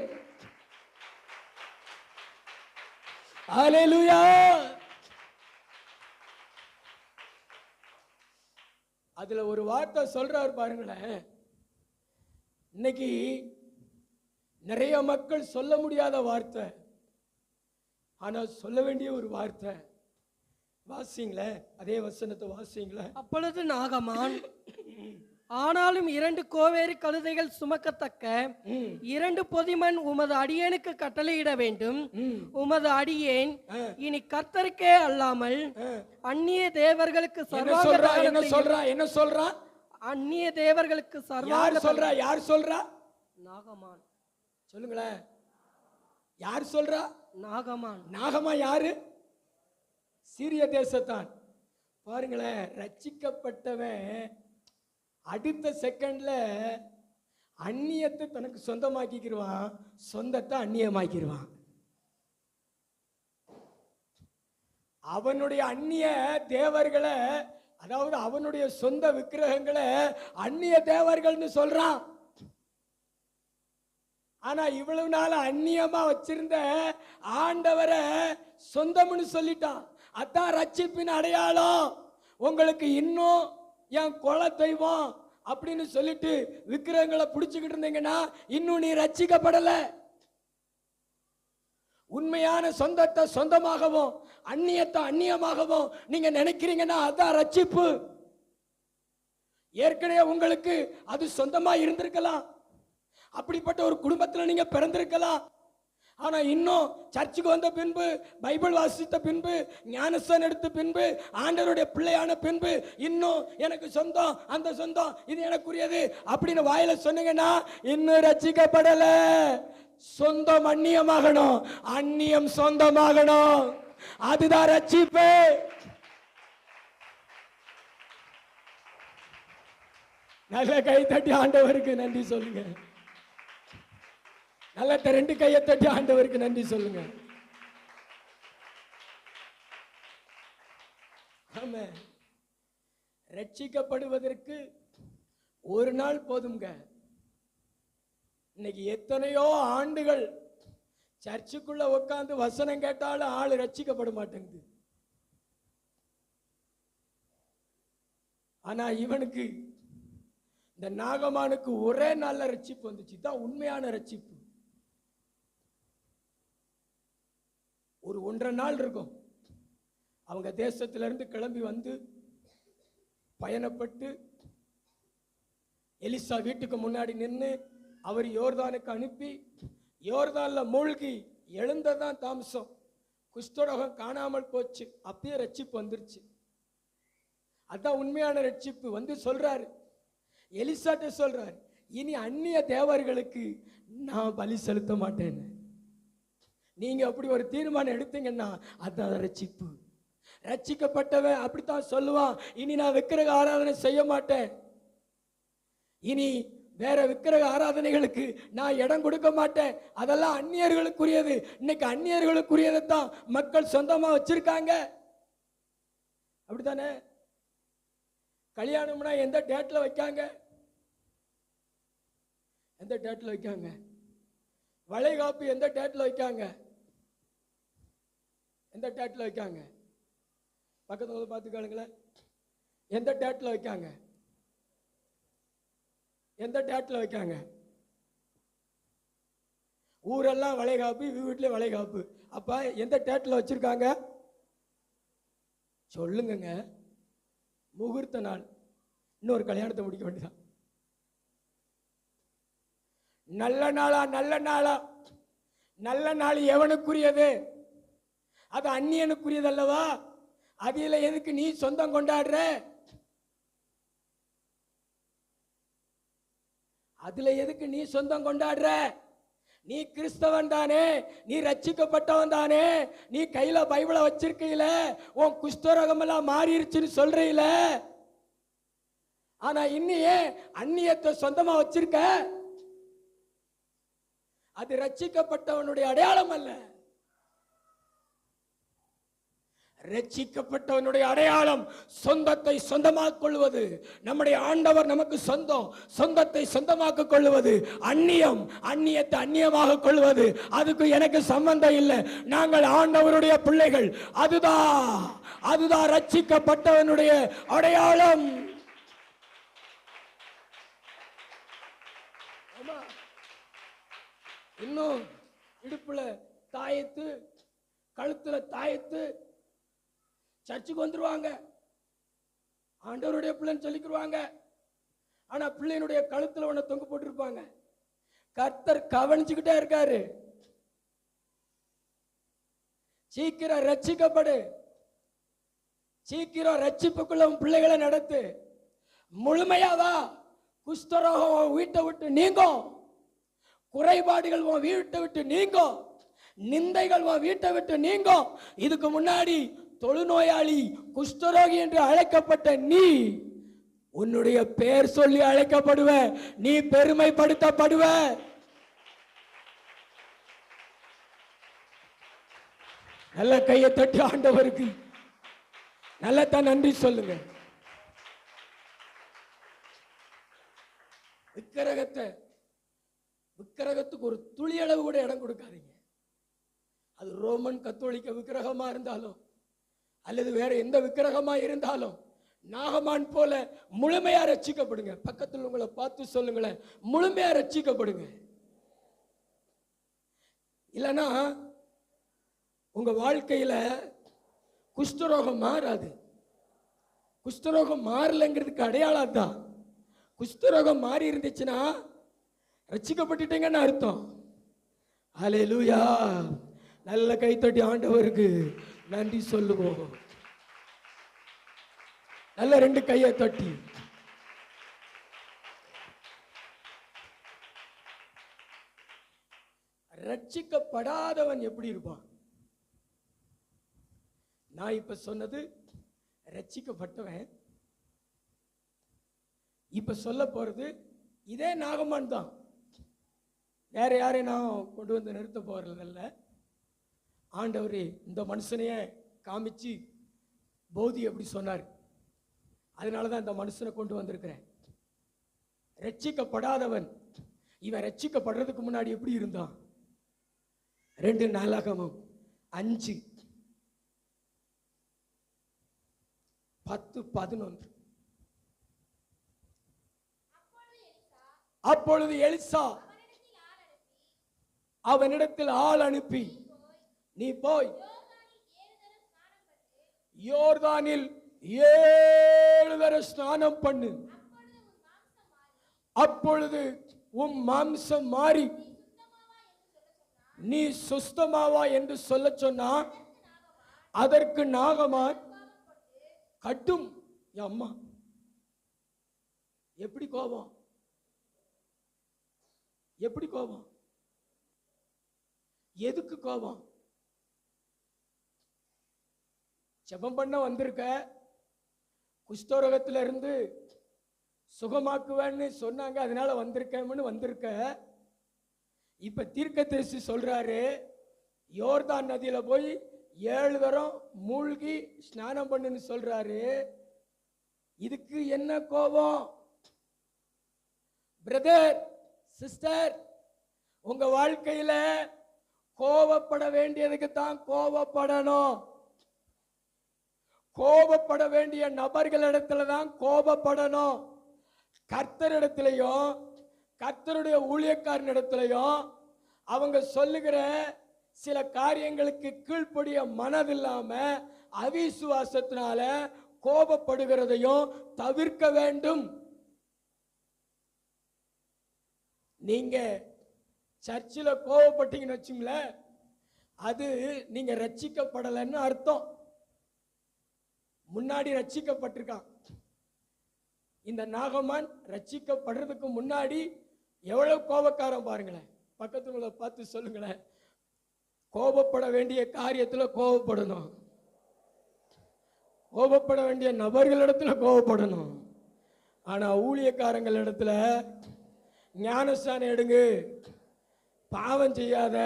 அல்லேலூயா. அதுல ஒரு வார்த்தை சொல்றாரு பாருங்களேன். இன்னைக்கு நிறைய மக்கள் சொல்ல முடியாத வார்த்தை, ஆனா சொல்ல வேண்டிய ஒரு வார்த்தை. வாசிங்களே, அதே வசனத்தை வாசிங்களே. அப்பொழுது நாகமான், ஆனாலும் 2 கோவேறு கழுதைகள் சுமக்கத்தக்க 2 பொதிமண் உமது அடியேனுக்கு கட்டளையிட வேண்டும். உமது அடியேன் இனி கர்த்தருக்கே அல்லாமல் அந்நிய தேவர்களுக்கு என்ன சொல்றா? அந்நிய தேவர்களுக்கு யார் சொல்றா? நாகமான். சொல்லுங்களேன், யார் சொல்றா? நாகமான். நாகமா யாரு? சீரிய தேசத்தான். பாருங்களேன், ரட்சிக்கப்பட்டவன் அடுத்த செகண்ட்ல அந்நியத்தை தனக்கு சொந்தமாக்கிடுவான், சொந்தத்தை அந்நியமாக்கிடுவான். அவனுடைய அந்நிய தேவர்களை, அதாவது அவனுடைய சொந்த விக்கிரகங்களை அந்நிய தேவர்கள்னு சொல்றான். ஆனா இவ்வளவு நாள் அந்நியமா வச்சிருந்த ஆண்டவரை சொந்தம்னு சொல்லிட்டான். அதான் ரட்சிப்பின் அடையாளம். உங்களுக்கு இன்னும் என் குல தெய்வம் அப்படின்னு சொல்லிட்டு விக்கிரகங்களை பிடிச்சுக்கிட்டு இருந்தீங்கன்னா இன்னும் நீ ரட்சிக்கப்படல. உண்மையான சொந்தத்தை சொந்தமாகவும் அந்நியத்தை அந்நியமாகவும் நீங்க நினைக்கிறீங்கன்னா அதான் ரட்சிப்பு. ஏற்கனவே உங்களுக்கு அது சொந்தமா இருந்திருக்கலாம், அப்படிப்பட்ட ஒரு குடும்பத்தில் நீங்க பிறந்திருக்கலாம். ஆனா இன்னும் சர்ச்சுக்கு வந்த பின்பு, பைபிள் வாசித்த பின்பு, ஞானஸ்தானம் எடுத்த பின்பு, ஆண்டவருடைய பிள்ளையான பின்பு இன்னும் எனக்கு சொந்தம், அந்த சொந்தம் இது எனக்குரியது அப்படின்னு வாயில சொன்னீங்கன்னா இன்னும் ரட்சிக்கப்படல. சொந்தம் அந்நியமாகணும், அந்நியம் சொந்தமாகணும். அதுதான் ரட்சிப்பு. நல்ல கை தட்டி ஆண்டவருக்கு நன்றி சொல்லுங்க. நல்ல 2 கையை தட்டி ஆண்டவருக்கு நன்றி சொல்லுங்க. ஆமென். ரட்சிக்கப்படுவதற்கு ஒரு நாள் போதுங்க. இன்னைக்கு எத்தனையோ ஆண்டுகள் சர்ச்சுக்குள்ள உட்கார்ந்து வசனம் கேட்டாலும் ஆளு ரட்சிக்கப்பட மாட்டேங்குது. ஆனா இவனுக்கு, இந்த நாகமானுக்கு ஒரே நாள்ல ரட்சிப்பு வந்துச்சு. தான் உண்மையான ரட்சிப்பு. ஒரு 1.5 நாள் இருக்கும். அவங்க தேசத்திலிருந்து கிளம்பி வந்து பயணப்பட்டு எலிசா வீட்டுக்கு முன்னாடி நின்று அவர் யோர்தானுக்கு அனுப்பி யோர்தான்ல மூழ்கி எழுந்ததான் தாமசம். குஷ்டரோகம் காணாமல் போச்சு. அப்பயே ரட்சிப்பு வந்துருச்சு. அதான் உண்மையான ரட்சிப்பு. வந்து சொல்றாரு, எலிசாட்ட சொல்றாரு, இனி அந்நிய தேவர்களுக்கு நான் பலி செலுத்த மாட்டேன்னு. நீங்க அப்படி ஒரு தீர்மானம் எடுத்தீங்கன்னா அதான் ரட்சிப்பு. ரட்சிக்கப்பட்டவன் அப்படித்தான் சொல்லுவான், இனி நான் விக்கிரக ஆராதனை செய்ய மாட்டேன், இனி வேற விக்கிரக ஆராதனைகளுக்கு நான் இடம் கொடுக்க மாட்டேன், அதெல்லாம் அந்நியர்களுக்குரியது. இன்னைக்கு அந்நியர்களுக்குரியதை தான் மக்கள் சொந்தமா வச்சிருக்காங்க. அப்படித்தானே? கல்யாணம்னா எந்த டேட்ல வைக்காங்க? எந்த டேட்ல வைக்காங்க? வளைகாப்பு எந்த டேட்ல வைக்காங்க? எந்த டேட்ல வைக்காங்க? பக்கத்துல பார்த்துக்காளுங்களேன். எந்த டேட்ல வைக்காங்க? எந்த டேட்ல வைக்காங்க? ஊரெல்லாம் வளைகாப்பு, வீட்டுல வளைகாப்பு. அப்ப எந்த டேட்ல வச்சிருக்காங்க சொல்லுங்க. முகூர்த்த நாள், இன்னொரு கல்யாணத்தை முடிக்க வேண்டியதான். நல்ல நாளா? நல்ல நாளா? நல்ல நாள் எவனுக்குரியது? அது அந்நியனுக்குரியது அல்லவா? அதில் எதுக்கு நீ சொந்தம் கொண்டாடுற? அதுல எதுக்கு நீ சொந்தம் கொண்டாடுற? நீ கிறிஸ்தவன் தானே, நீ ரட்சிக்கப்பட்டவன் தானே, நீ கையில பைபிளை வச்சிருக்கீல, உன் குஷ்டரோகம் எல்லாம் மாறிடுச்சுன்னு சொல்றீல. ஆனா இன்னையே அந்நியத்தை சொந்தமா வச்சிருக்க. அது ரட்சிக்கப்பட்டவனுடைய அடையாளம் அல்ல. ரட்சிக்கப்பட்டவனுடைய அடையாளம் சொந்தத்தை சொந்தமாக்கிக் கொள்வது. நம்முடைய ஆண்டவர் நமக்கு சொந்தம். சொந்தத்தை சொந்தமாக்கிக் கொள்வது அந்நியம். அந்நியத்தை அந்நியமாக கொள்வது அதுக்கு எனக்கு சம்பந்தம் இல்லை. நாங்கள் ஆண்டவருடைய பிள்ளைகள். அதுதான் ரட்சிக்கப்பட்டவனுடைய அடையாளம். இன்னும் இடுப்புல தாயத்து, கழுத்துல தாயத்து, சர்ச்சுக்கு வந்துருவாங்க, ஆண்டவருடைய பிள்ளைன்னு சொல்லிக்கிடுவாங்க. ஆனா பிள்ளையினுடைய கழுத்துல ஒண்ணு தொங்க போட்டிருப்பாங்க. கர்த்தர் கவனிச்சுக்கிட்டே இருக்காரு. சீக்கிரம் ரட்சிக்கப்படு, சீக்கிரம் ரட்சிப்புக்குள்ள உன் பிள்ளைகளை நடத்து. முழுமையாவா குஷ்டரோகம் வீட்டை விட்டு நீங்கும், குறைபாடுகள் உன் வீட்டை விட்டு நீங்கும், நிந்தைகள் உன் வீட்டை விட்டு நீங்கும். இதுக்கு முன்னாடி தொழுநோயாளி, குஷ்டரோகி என்று அழைக்கப்பட்ட நீ உன்னுடைய பெயர் சொல்லி அழைக்கப்படுவ, நீ பெருமைப்படுத்தப்படுவ. நல்ல கையை தட்டி ஆண்டவருக்கு நல்லதான் நன்றி சொல்லுங்க. விக்கிரகத்துக்கு ஒரு துளி அளவு கூட இடம் கொடுக்காதீங்க. அது ரோமன் கத்தோலிக்க விக்கிரகமா இருந்தாலும் அல்லது வேற எந்த விக்கிரகமா இருந்தாலும் நாகமான் போல முழுமையா ரட்சிக்கப்படுங்க. பக்கத்தில் உங்களை பார்த்து சொல்லுங்களேன், முழுமையா ரட்சிக்கப்படுங்க. இல்லைன்னா உங்க வாழ்க்கையில குஷ்டரோகம் மாறாது. குஷ்டரோகம் மாறலைங்கிறதுக்கு அடையாளம் தான். குஷ்டரோகம் மாறி இருந்துச்சுன்னா ரட்சிக்கப்பட்டுட்டீங்கன்னு அர்த்தம். ஹல்லேலூயா. நல்ல கைத்தட்டி ஆண்டவருக்கு நன்றி சொல்லுவோம். நல்ல ரெண்டு கையை தட்டி. ரட்சிக்கப்படாதவன் எப்படி இருப்பான்? நான் இப்ப சொன்னது ரட்சிக்கப்பட்டவன். இப்ப சொல்ல போறது இதே நாகமான் தான். வேற யாரையும் நான் கொண்டு வந்து நிறுத்த போறதில்ல. ஆண்டவரே இந்த மனுஷனையே காமிச்சு போதி அப்படி சொன்னார். அதனாலதான் இந்த மனுஷனை கொண்டு வந்திருக்கிறேன். ரட்சிக்கப்படாதவன் இவன் ரட்சிக்கப்படுறதுக்கு முன்னாடி எப்படி இருந்தான்? 2 நாளாகமம் 5:10-11. அப்பொழுது எலிசா அவனிடத்தில் ஆள் அனுப்பி, நீ போய் யோர்தானில் 7 தடவை ஸ்நானம் பண்ணு, அப்பொழுது உம் மாம்சம் மாறி நீ சுஸ்தமாவா என்று சொல்ல சொன்னா, அதற்கு நாகமான் கட்டும். அம்மா எப்படி கோபம், எப்படி கோபம், எதுக்கு கோபம்? ஜெபம் பண்ண வந்திருக்க, குஷ்டரோகத்துல இருந்து சுகமாக்குவேன்னு சொன்னாங்க, அதனால வந்திருக்கேன்னு வந்திருக்க. இப்ப தீர்க்கதரிசி சொல்றாரு, யோர்தான் நதியில போய் 7 தரம் மூழ்கி ஸ்நானம் பண்ணுன்னு சொல்றாரு. இதுக்கு என்ன கோபம்? பிரதர், சிஸ்டர், உங்க வாழ்க்கையில கோபப்பட வேண்டியதுக்கு தான் கோபப்படணும். கோபப்பட வேண்டிய நபர்களிடத்துல தான் கோபப்படணும். கர்த்தரிடத்திலையும் கர்த்தருடைய ஊழியக்காரனிடத்திலையும் அவங்க சொல்லுகிற சில காரியங்களுக்கு கீழ்ப்படிய மனதில்லாம அவிசுவாசத்தினால கோபப்படுகிறதையும் தவிர்க்க வேண்டும். நீங்க சர்ச்சில் கோபப்பட்டீங்கன்னு வச்சுங்களேன், அது நீங்க ரட்சிக்கப்படலைன்னு அர்த்தம். முன்னாடி ரட்சிக்கப்பட்டிருக்கான். இந்த நாகமான் ரட்சிக்கப்படுறதுக்கு முன்னாடி எவ்வளவு கோபக்காரன் பாருங்களேன். பக்கத்துல பார்த்து சொல்லுங்களேன், கோபப்பட வேண்டிய காரியத்துல கோபப்படணும், கோபப்பட வேண்டிய நபர்களிடத்துல கோபப்படணும். ஆனா ஊழியக்காரங்கள் இடத்துல ஞானஸ்தானம் எடுங்க, பாவம் செய்யாத,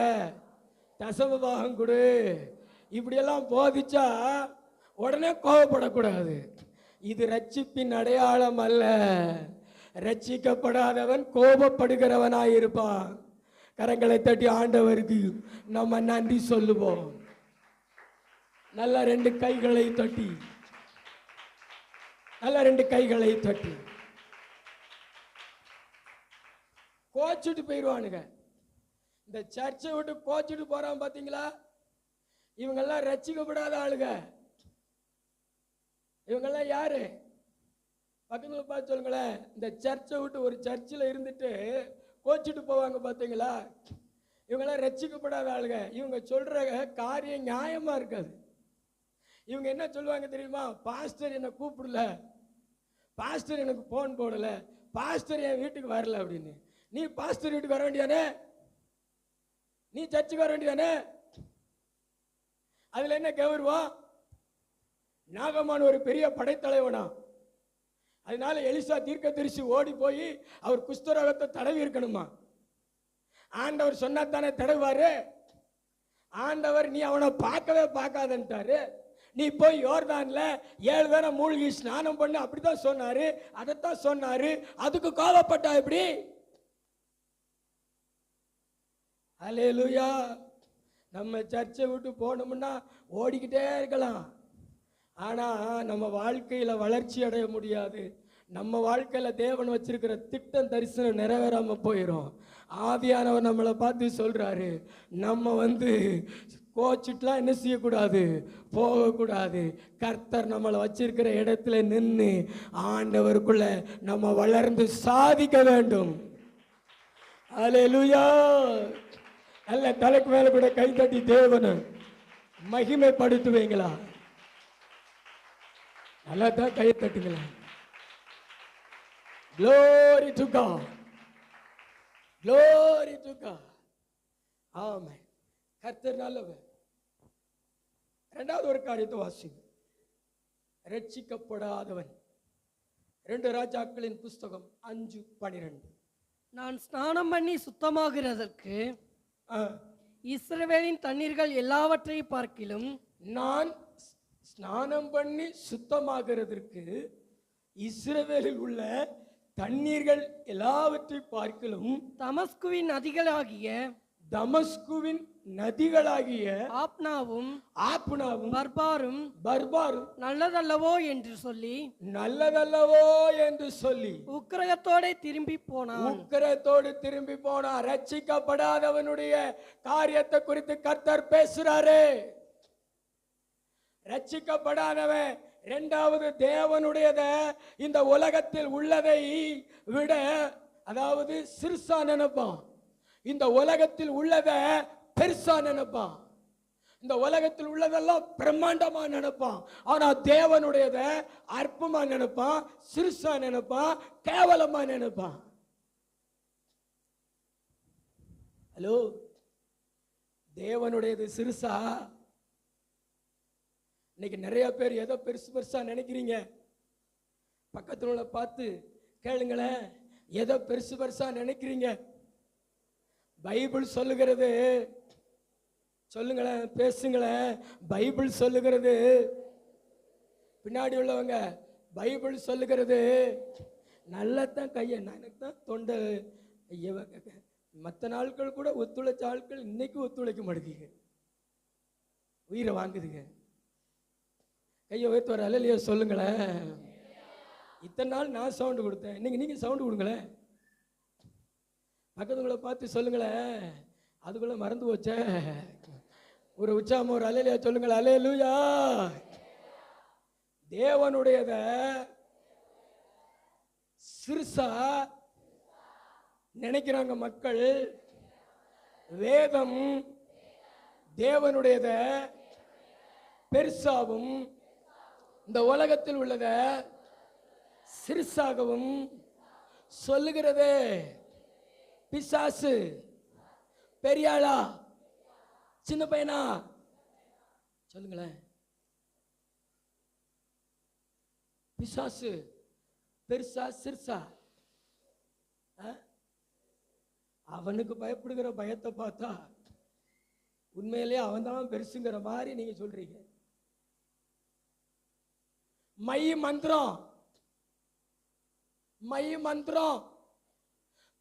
தசம பாகம் கொடு, இப்படியெல்லாம் போதிச்சா உடனே கோபப்படக்கூடாது. இது ரட்சிப்பின் அடையாளம் அல்ல. ரட்சிக்கப்படாதவன் கோபப்படுகிறவனாயிருப்பான். கரங்களை தட்டி ஆண்டவருக்கு நம்ம நன்றி சொல்லுவோம். நல்ல 2 கைகளை தட்டி, நல்ல 2 கைகளை தட்டி. கோச்சிட்டு போயிடுவானுங்க. இந்த சர்ச்சை விட்டு கோச்சிட்டு போறான் பாத்தீங்களா? இவங்கெல்லாம் ரட்சிக்கப்படாத ஆளுங்க. இவங்கெல்லாம் யாரு? பக்கத்துல பார்த்து சொல்லுங்களேன். இந்த சர்ச்சை விட்டு ஒரு சர்ச்சில் இருந்துட்டு கோச்சிட்டு போவாங்க பார்த்தீங்களா? இவங்கெல்லாம் ரட்சிக்கப்படாத ஆளுங்க. இவங்க சொல்ற காரியம் நியாயமா இருக்காது. இவங்க என்ன சொல்லுவாங்க தெரியுமா? பாஸ்டர் என்னை கூப்பிடல, பாஸ்டர் எனக்கு போன் போடல, பாஸ்டர் என் வீட்டுக்கு வரல அப்படின்னு. நீ பாஸ்டர் வீட்டுக்கு வர வேண்டியானே, நீ சர்ச்சுக்கு வர வேண்டியானே. அதுல என்ன கௌரவம்? நாகமான் ஒரு பெரிய படைத்தலைவனா. அதனால எலிசா தீர்க்கதரிசி ஓடி போய் அவர் குஷ்டரோகத்தை தடவி இருக்கணுமா? ஆண்டவர் சொன்னா தானே தடவாரு. ஆண்டவர் நீ அவனை பார்க்கவே பார்க்காதன்ட்டாரு. நீ போய் யோர்தான்ல 7 தரம் மூழ்கி ஸ்நானம் பண்ணு, அப்படித்தான் சொன்னாரு, அதைத்தான் சொன்னாரு. அதுக்கு கோபப்பட்டா எப்படி? அல்லேலூயா. நம்ம சர்ச்சை விட்டு போனோம்னா ஓடிக்கிட்டே இருக்கலாம். ஆனா நம்ம வாழ்க்கையில வளர்ச்சி அடைய முடியாது. நம்ம வாழ்க்கையில தேவன் வச்சிருக்கிற திட்டம் தரிசனம் நிறைவேறாம போயிடும். ஆவியானவர் நம்மளை பார்த்து சொல்றாரு, நம்ம கோச்சிட்டுலாம் என்ன செய்யக்கூடாது, போகக்கூடாது. கர்த்தர் நம்மளை வச்சிருக்கிற இடத்துல நின்று ஆண்டவருக்குள்ள நம்ம வளர்ந்து சாதிக்க வேண்டும். அல்லேலூயா. அல்ல தலைக்கு மேல கூட கை தட்டி தேவனை மகிமைப்படுத்துவீங்களா? நல்லா தான் கையை தட்டுங்களா? Glory to God. Glory to God. ஆமென். கர்த்தர் நல்லவர். 2வது ஒரு காரியத்தை வாசிங்க. ரட்சிக்கப்படாதவன். 2 ராஜாக்களின் புஸ்தகம் 5:12. நான் ஸ்நானம் பண்ணி சுத்தமாகிறதற்கு இஸ்ரவேலின் தண்ணீர்கள் எல்லாவற்றையும் பார்க்கிலும், நான் ஸ்நானம் பண்ணி சுத்தமாகிறதற்கு இஸ்ரவேலில் உள்ள தண்ணீர்கள் எல்லாவற்றை பார்க்கிலும் தமஸ்குவின் நதிகளாகிய ஆப்னாவும் பர்பாரும் நல்லதல்லவோ என்று சொல்லி உக்கிரகத்தோடு திரும்பி போனான். ரட்சிக்கப்படாதவனுடைய காரியத்தை குறித்து கர்த்தர் பேசுறாரு. ரட்சிக்கப்படாதவன் 2வது தேவனுடையத இந்த உலகத்தில் உள்ளதை விட, அதாவது சிறுசா நினைப்பான். இந்த உலகத்தில் உள்ளத பெருசா நினைப்பான். இந்த உலகத்தில் உள்ளதெல்லாம் பிரம்மாண்டமா நினைப்பான். ஆனா தேவனுடையத அற்பமா நினைப்பான், சிறுசா நினைப்பான், கேவலமா நினைப்பான். ஹலோ, தேவனுடையது சிறுசா? இன்னைக்கு நிறைய பேர் எதை பெருசு பெருசா நினைக்கிறீங்க? பக்கத்துல உள்ள பார்த்து கேளுங்களேன், எதை பெருசு பெருசா நினைக்கிறீங்க? பைபிள் சொல்லுகிறது, சொல்லுங்களேன், பேசுங்களேன். பைபிள் சொல்லுகிறது, பின்னாடி உள்ளவங்க பைபிள் சொல்லுகிறது, நல்லதான் கையை, எனக்கு தான் தொண்டை மற்ற நாட்கள் கூட ஒத்துழைச்ச ஆட்கள் இன்னைக்கு ஒத்துழைக்க மாட்டேங்குது, உயிரை வாங்குதுங்க. கையை உயர்த்து வர அல்லையா சொல்லுங்களேன். இத்தனை நாள் நான் சவுண்டு கொடுத்தேன், இன்னைக்கு நீங்க சவுண்டு கொடுங்களேன். பக்கத்துக்குள்ள பார்த்து சொல்லுங்களேன், அதுக்குள்ள மறந்து போச்சே. ஒரு உற்சாகம், ஒரு அல்லையா சொல்லுங்களேன். அல்லேலூயா. தேவனுடையத சிறுசா நினைக்கிறாங்க மக்கள். வேதம் தேவனுடையத பெருசாகவும் இந்த உலகத்தில் உள்ளத சிறுசாகவும் சொல்லுகிறதே. பிசாசு பெரியாளா சின்ன பையனா? சொல்லுங்களேன். பிசாசு பெருசா சிறுசா? அவனுக்கு பயப்படுகிற பயத்தை பார்த்தா உண்மையிலேயே அவன் தான் பெருசுங்கிற மாதிரி நீங்க சொல்றீங்க. மை மந்திரம், மை மந்திரம்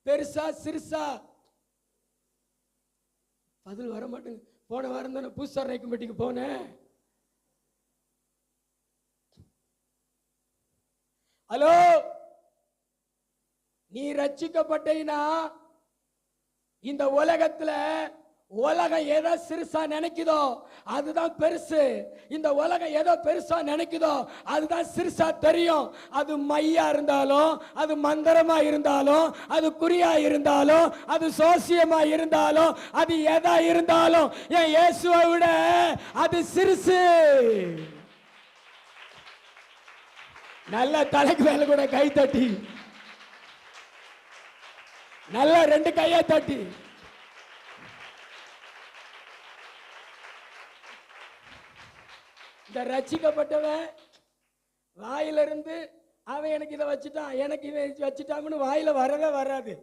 பெருசா சிறுசா? பதில் வர மாட்டேங்க. போன வாரம் தானே பூசார் கமிட்டிக்கு போனேன். ஹலோ, நீ ரட்சிக்கப்பட்டீனா இந்த உலகத்துல உலகம் எதை சிறுசா நினைக்குதோ அதுதான் பெருசு. இந்த உலகம் எதோ பெருசா நினைக்குதோ அதுதான் சிறுசா தெரியும். அது மையா இருந்தாலும், அது மந்திரமா இருந்தாலும், அது குறியா இருந்தாலும், அது சோசியமா இருந்தாலும், அது எதா இருந்தாலும் என் இயேசுவை விட அது சிறுசு. நல்ல தலைக்கு மேல கூட கை தட்டி, நல்ல ரெண்டு கையை தட்டி, இந்த ரட்சிக்கப்பட்டவன் வாயிலிருந்து அவன் எனக்கு இதை வச்சுட்டான், எனக்கு இதை வச்சுட்டான்னு வாயில வரவே வராது.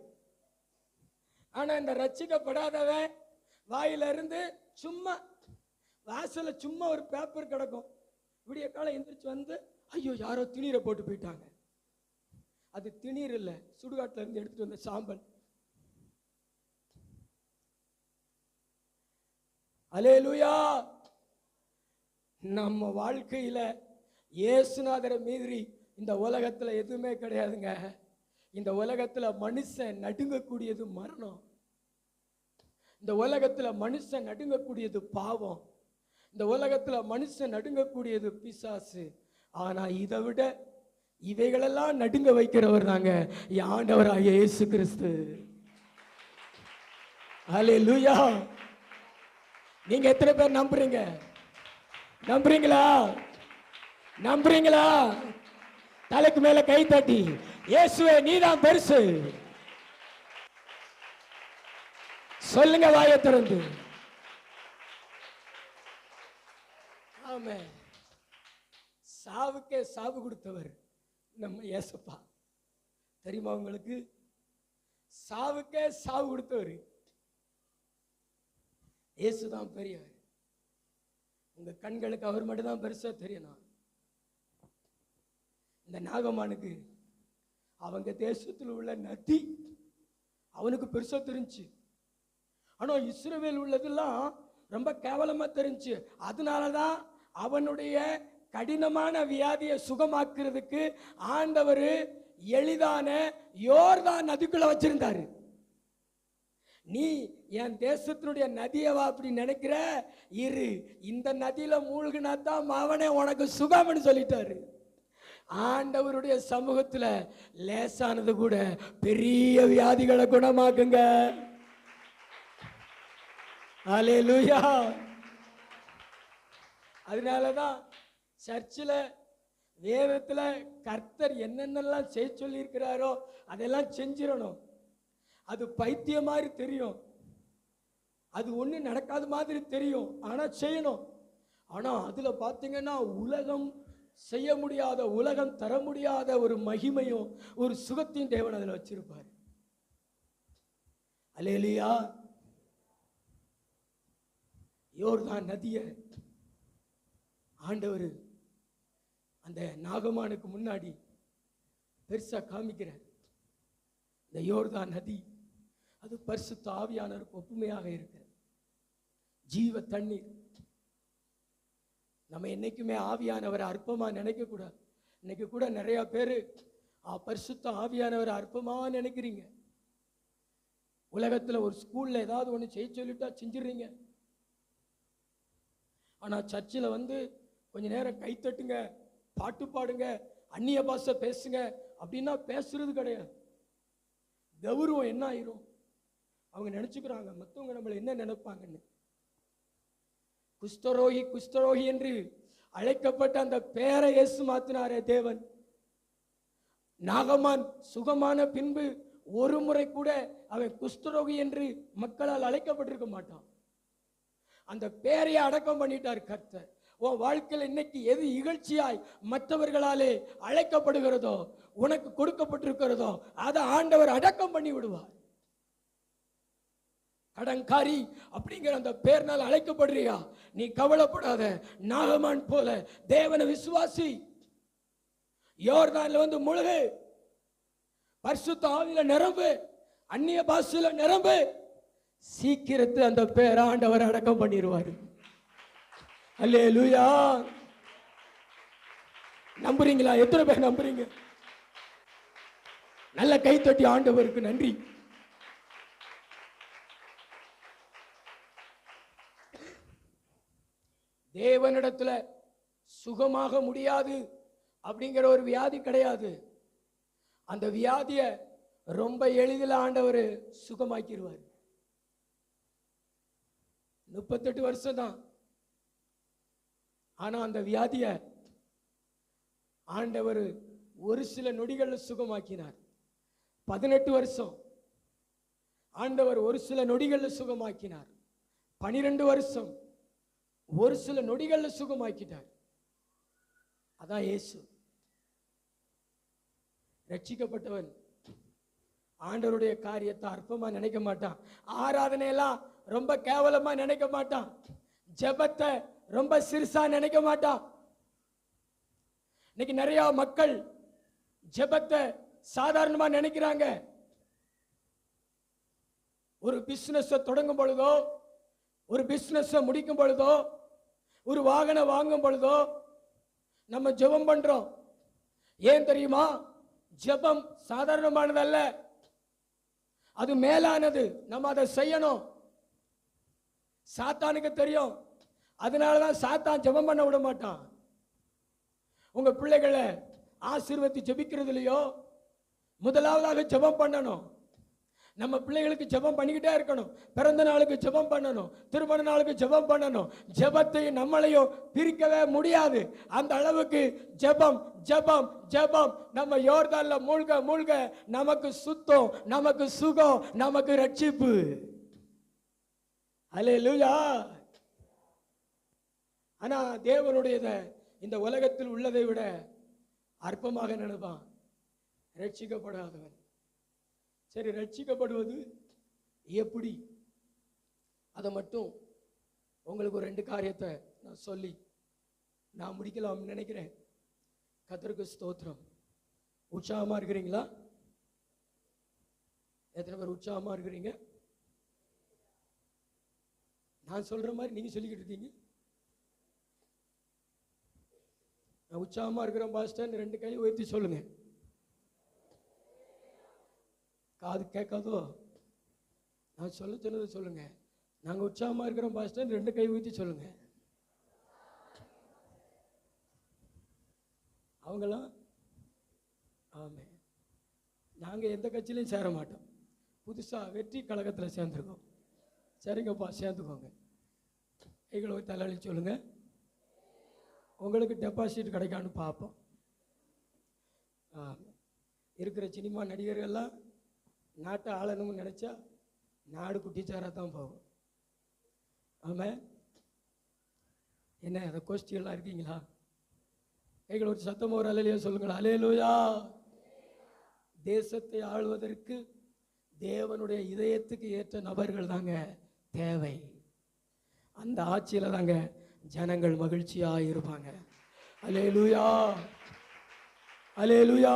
ஆனா இந்த ரட்சிக்கப்படாதவன் வாயிலிருந்து சும்மா வாசல சும்மா ஒரு பேப்பர் கிடக்கும். விடிய காலம் எந்திரிச்சு வந்து, ஐயோ யாரோ திணீரை போட்டு போயிட்டாங்க. அது திணீர் இல்ல, சுடுகாட்டுல இருந்து எடுத்துட்டு வந்த சாம்பல். அல்லேலூயா. நம்ம வாழ்க்கையில இயேசுநாதரை மீறி இந்த உலகத்துல எதுவுமே கிடையாதுங்க. இந்த உலகத்துல மனுஷன் நடுங்கக்கூடியது மரணம். இந்த உலகத்துல மனுஷன் நடுங்கக்கூடியது பாவம். இந்த உலகத்துல மனுஷன் நடுங்கக்கூடியது பிசாசு. ஆனா இதை விட இவைகளெல்லாம் நடுங்க வைக்கிறவர் தாங்க ஆண்டவராகிய இயேசு கிறிஸ்து. அல்லேலூயா. நீங்க எத்தனை பேர் நம்புறீங்க? நம்புறீங்களா? நம்புறீங்களா? தலைக்கு மேல கை தட்டி, இயேசுவே நீதான் பெருசு சொல்லுங்க, வாயை திறந்து. ஆமே. சாவுக்கே சாவு கொடுத்தவர் நம்ம இயேசுப்பா. தெரியுமா உங்களுக்கு? சாவுக்கே சாவு கொடுத்தவர் இயேசுதான் பெரியவர். உங்க கண்களுக்கு அவர் மட்டும் தான் பெருசா தெரியணும். இந்த நாகமானுக்கு அவங்க தேசத்தில் உள்ள நதி அவனுக்கு பெருசா தெரிஞ்சு, ஆனா இஸ்ரவேல் உள்ளதெல்லாம் ரொம்ப கேவலமா தெரிஞ்சு. அதனாலதான் அவனுடைய கடினமான வியாதியை சுகமாக்குறதுக்கு ஆண்டவர் எளிதான யோர்தான் நதிக்குள்ள வச்சிருந்தாரு. நீ என் தேசத்தினுடைய நதியவா அப்படி நினைக்கிற இரு, இந்த நதியில மூழ்கினா தான் அவனே உனக்கு சுகம்னு சொல்லிட்டாரு. ஆண்டவருடைய சமூகத்துல லேசானது கூட பெரிய வியாதிகளை குணமாக்குங்க. அல்லேலூயா. அதனாலதான் சர்ச்சில் வேதத்துல கர்த்தர் என்னென்னலாம் செய்ய சொல்லி இருக்கிறாரோ அதெல்லாம் செஞ்சிடணும். அது பைத்தியம் மாதிரி தெரியும், அது ஒண்ணு நடக்காத மாதிரி தெரியும், ஆனா செய்யணும். ஆனா அதுல பாத்தீங்கன்னா உலகம் செய்ய முடியாத, உலகம் தர முடியாத ஒரு மகிமையும் ஒரு சுகத்தையும் தேவன் அதுல வச்சிருப்பார். அல்லேலூயா. யோர்தான் நதிய ஆண்டவர் அந்த நாகமானுக்கு முன்னாடி பெருசா காமிக்கிறார். இந்த யோர்தான் நதி அது பரிசுத்த ஆவியானவருக்கு ஒப்புமையாக இருக்கிறது, ஜீவ தண்ணீர். நம்ம என்னைக்குமே ஆவியானவரை அற்பமா நினைக்க கூடாது. இன்னைக்கு கூட நிறைய பேரு பரிசுத்த ஆவியானவரை அற்பமா நினைக்கிறீங்க. உலகத்துல ஒரு ஸ்கூல்ல ஏதாவது ஒண்ணு செய்ய சொல்லிட்டா செஞ்சிடுறீங்க. ஆனா சர்ச்சில் வந்து கொஞ்ச நேரம் கை தட்டுங்க, பாட்டு பாடுங்க, அந்நிய பாஷை பேசுங்க அப்படின்னா பேசுறது கிடையாது. கௌரவம் என்ன ஆயிரும்? அவங்க நினைச்சுக்கிறாங்க மற்றவங்க நம்மளை என்ன நினைப்பாங்கன்னு. குஷ்டரோகி குஷ்டரோகி என்று அழைக்கப்பட்ட அந்த பேரை இயேசு மாத்தினாரே தேவன். நாகமான் சுகமான பின்பு ஒரு முறை கூட அவன் குஷ்டரோகி என்று மக்களால் அழைக்கப்பட்டிருக்க மாட்டான். அந்த பேரையை அடக்கம் பண்ணிட்டார் கர்த்தர். உன் வாழ்க்கையில் இன்னைக்கு எது இகழ்ச்சியாய் மற்றவர்களாலே அழைக்கப்படுகிறதோ, உனக்கு கொடுக்கப்பட்டிருக்கிறதோ அதை ஆண்டவர் அடக்கம் பண்ணி விடுவார். கடன்காரி அப்படிங்கிற அந்த பேர்னால் அழைக்கப்படுறியா? நீ கவலைப்படாத. நாகமான் போல தேவனை விசுவாசி, யோர்தான்ல வந்து முழுகு, பரிசுத்த ஆவியில நிரம்பு, அந்நிய பாஷையில நிரம்பு. சீக்கிரத்தில் அந்த பேர் ஆண்டவர் அடக்கம் பண்ணிடுவார். அல்லேலூயா. நம்புறீங்களா? எத்தனை பேர் நம்புறீங்க? நல்ல கைத்தட்டி ஆண்டவருக்கு நன்றி. தேவனிடத்துல சுகமாக முடியாது அப்படிங்கிற ஒரு வியாதி கிடையாது. அந்த வியாதிய ரொம்ப எளிதில் ஆண்டவர் சுகமாக்கிடுவார். 38 வருஷம் தான். ஆனா அந்த வியாதிய ஆண்டவர் ஒரு சில நொடிகள்ல சுகமாக்கினார். 18 வருஷம் ஆண்டவர் ஒரு சில நொடிகள்ல சுகமாக்கினார். 12 வருஷம் ஒரு சில நொடிகள்ல சுகமாக்கிட்டார். அதான் இயேசு. ரட்சிக்கப்பட்டவன் ஆண்டவருடைய காரியத்தை அற்பமா நினைக்க மாட்டான். ஆராதனையெல்லாம் ரொம்ப கேவலமா நினைக்க மாட்டான். ஜெபத்தை ரொம்ப சிறுசா நினைக்க மாட்டான். இன்னைக்கு நிறைய மக்கள் ஜெபத்தை சாதாரணமா நினைக்கிறாங்க. ஒரு பிசினஸ் தொடங்கும் பொழுதோ, ஒரு பிசினஸ் முடிக்கும் பொழுதோ, ஒரு வாகனம் வாங்கும் பொழுதோ நம்ம ஜெபம் பண்றோம். ஏன் தெரியுமா? ஜெபம் சாதாரணமானதல்ல, அது மேலானது. நம்ம அதை செய்யணும். சாத்தானுக்கு தெரியும். அதனாலதான் சாத்தான் ஜெபம் பண்ண விட மாட்டான். உங்க பிள்ளைகளை ஆசீர்வதி ஜெபிக்கிறதுலையோ முதலாவதாக ஜெபம் பண்ணணும். நம்ம பிள்ளைகளுக்கு ஜெபம் பண்ணிக்கிட்டே இருக்கணும். பிறந்த நாளுக்கு ஜெபம் பண்ணணும், திருமண நாளுக்கு ஜெபம் பண்ணணும். ஜெபத்தையும் நம்மளையும் பிரிக்கவே முடியாது. அந்த அளவுக்கு ஜெபம் ஜெபம் ஜெபம். நம்ம யோர்தான்ல மூழ்க மூழ்க நமக்கு சுத்தம், நமக்கு சுகம், நமக்கு ரட்சிப்பு. அல்லேலூயா. ஆனா தேவனுடையத இந்த உலகத்தில் உள்ளதை விட அற்பமாக நினைப்பான் ரட்சிக்கப்படாதவன். சரி, ரட்சிக்கப்படுவது எப்படி? அதை மட்டும் உங்களுக்கு ஒரு 2 காரியத்தை நான் சொல்லி நான் முடிக்கலாம் நினைக்கிறேன். கர்த்தருக்கு ஸ்தோத்திரம். உற்சாகமா இருக்கிறீங்களா? எத்தனை பேர் உற்சாகமா இருக்கிறீங்க? நான் சொல்ற மாதிரி நீங்க சொல்லிக்கிட்டு இருக்கீங்க. நான் உற்சாகமா இருக்கிறேன் பாஸ்டர், 2 கை உயர்த்தி சொல்லுங்க. காது கேட்காதோ? நான் சொல்ல சொன்னதை சொல்லுங்க. நாங்க உற்சாகமா இருக்கிறோம் பாஸ்டர், 2 கை உயர்த்தி சொல்லுங்க. அவங்களாம் ஆமென். நாங்க எந்த கட்சியிலையும் சேர மாட்டோம். புதுசா வெற்றி கழகத்துல சேர்ந்துருக்கோம். சரிங்கப்பா, சேர்ந்துக்கோங்க. கைகளை தலைவலி சொல்லுங்க. உங்களுக்கு டெபாசிட் கிடைக்கான்னு பார்ப்போம். இருக்கிற சினிமா நடிகர்கள்லாம் நாட்டை ஆளணும்னு நினச்சா நாடு குட்டிச்சாராக தான் போகும். ஆமாம். என்ன அந்த கோஷ்டிகள்லாம் இருக்கீங்களா? கைகள் ஒரு சத்தம் ஒரு அலையிலையோ சொல்லுங்களா? அலையலூயா. தேசத்தை ஆளுவதற்கு தேவனுடைய இதயத்துக்கு ஏற்ற நபர்கள் தாங்க தேவை. அந்த ஆட்சியில் தாங்க ஜனங்கள் மகிழ்ச்சியாக இருப்பாங்க. அல்லேலூயா, அல்லேலூயா.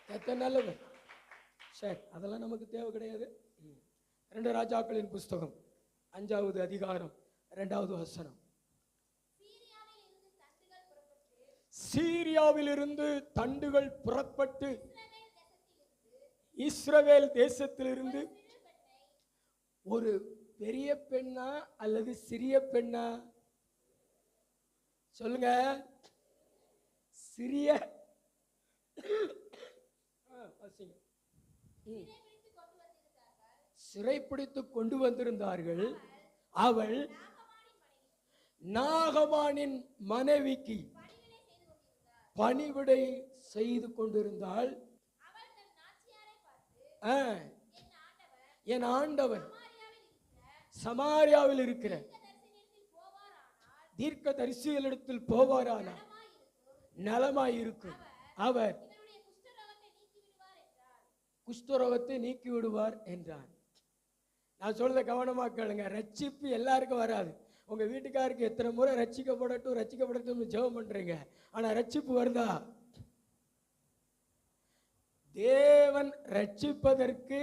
எத்தனை நல்லவர். சரி, அதெல்லாம் நமக்கு தேவை கிடையாது. 2 ராஜாக்களின் புஸ்தகம் 5வது அதிகாரம் 2வது வசனம். சீரியாவிலிருந்து தண்டுகள் புறப்பட்டு இஸ்ரவேல் தேசத்திலிருந்து ஒரு பெரிய பெண்ணா அல்லது சிறிய பெண்ணா? சொல்லுங்க. சிறிய சிறைப்பிடித்து கொண்டு வந்திருந்தார்கள். அவள் நாகமானின் மனைவிக்கு பணிவிடை செய்து கொண்டிருந்தாள். என் ஆண்டவன் சமாரியாவில் இருக்கிற தீர்க்க தரிசிகளிடத்தில் போவாரானால் நலமாயிருக்கும். அவர் குஷ்டரோகத்தை நீக்கி விடுவார் என்றார். நான் சொல்றத கவனமா கேளுங்க. ரட்சிப்பு எல்லாருக்கும் வராது. உங்க வீட்டுக்காருக்கு எத்தனை முறை ரட்சிக்கப்படட்டும் ஜெபம் பண்றீங்க, ஆனா ரட்சிப்பு வருதா? தேவன் ரட்சிப்பதற்கு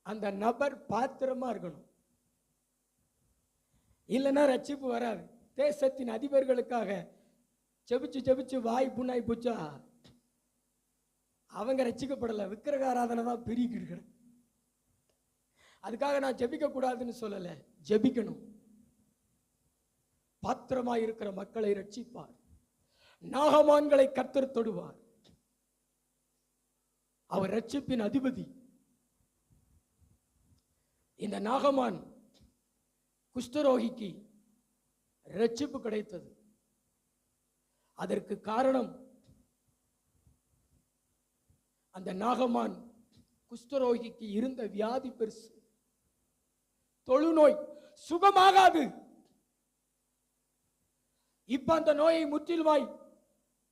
அந்த நபர் பாத்திரமா இருக்கணும், இல்லைன்னா ரட்சிப்பு வராது. தேசத்தின் அதிபர்களுக்காக ஜெபிச்சு வாய் புண்ணாய் போச்சா, அவங்க ரட்சிக்கப்படலை. விக்கிரக ஆராதனை தான் பெருகிட்டு. அதுக்காக நான் ஜெபிக்க கூடாதுன்னு சொல்லலை, ஜெபிக்கணும். பாத்திரமாய் இருக்கிற மக்களை ரட்சிப்பார். நாகமான்களை கர்த்தர் தொடுவார். அவர் ரட்சிப்பின் அதிபதி. இந்த நாகமான் குஷ்டரோகிக்கு ரட்சிப்பு கிடைத்தது. அதற்கு காரணம் அந்த நாகமான் குஷ்டரோகிக்கு இருந்த வியாதி பெருசு, தொழுநோய், சுகமாகாது. இப்ப அந்த நோயை முற்றிலுமாய்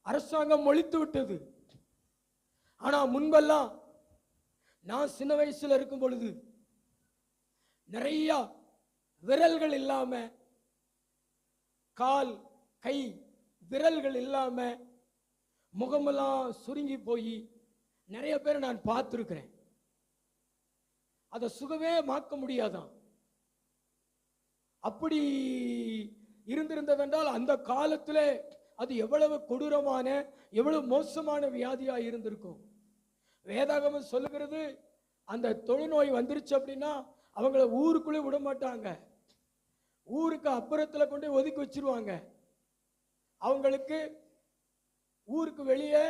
அரசாங்கம் ஒழித்து விட்டது. ஆனா முன்பெல்லாம் நான் சின்ன வயசுல இருக்கும் பொழுது நிறைய விரல்கள் இல்லாம, கால் கை விரல்கள் இல்லாம, முகமெல்லாம் சுருங்கி போய் நிறைய பேரை நான் பார்த்துருக்கிறேன். அதை சுகமே மாக்க முடியாதான். அப்படி இருந்திருந்ததென்றால் அந்த காலத்தில் அது எவ்வளவு கொடூரமான, எவ்வளவு மோசமான வியாதியா இருந்திருக்கும். வேதாகமம் சொல்லுகிறது, அந்த தொழுநோய் வந்துருச்சு அப்படின்னா அவங்கள ஊருக்குள்ளே விட மாட்டாங்க. ஊருக்கு அப்புறத்தில் கொண்டு ஒதுக்கி வச்சிருவாங்க. அவங்களுக்கு ஊருக்கு வெளியே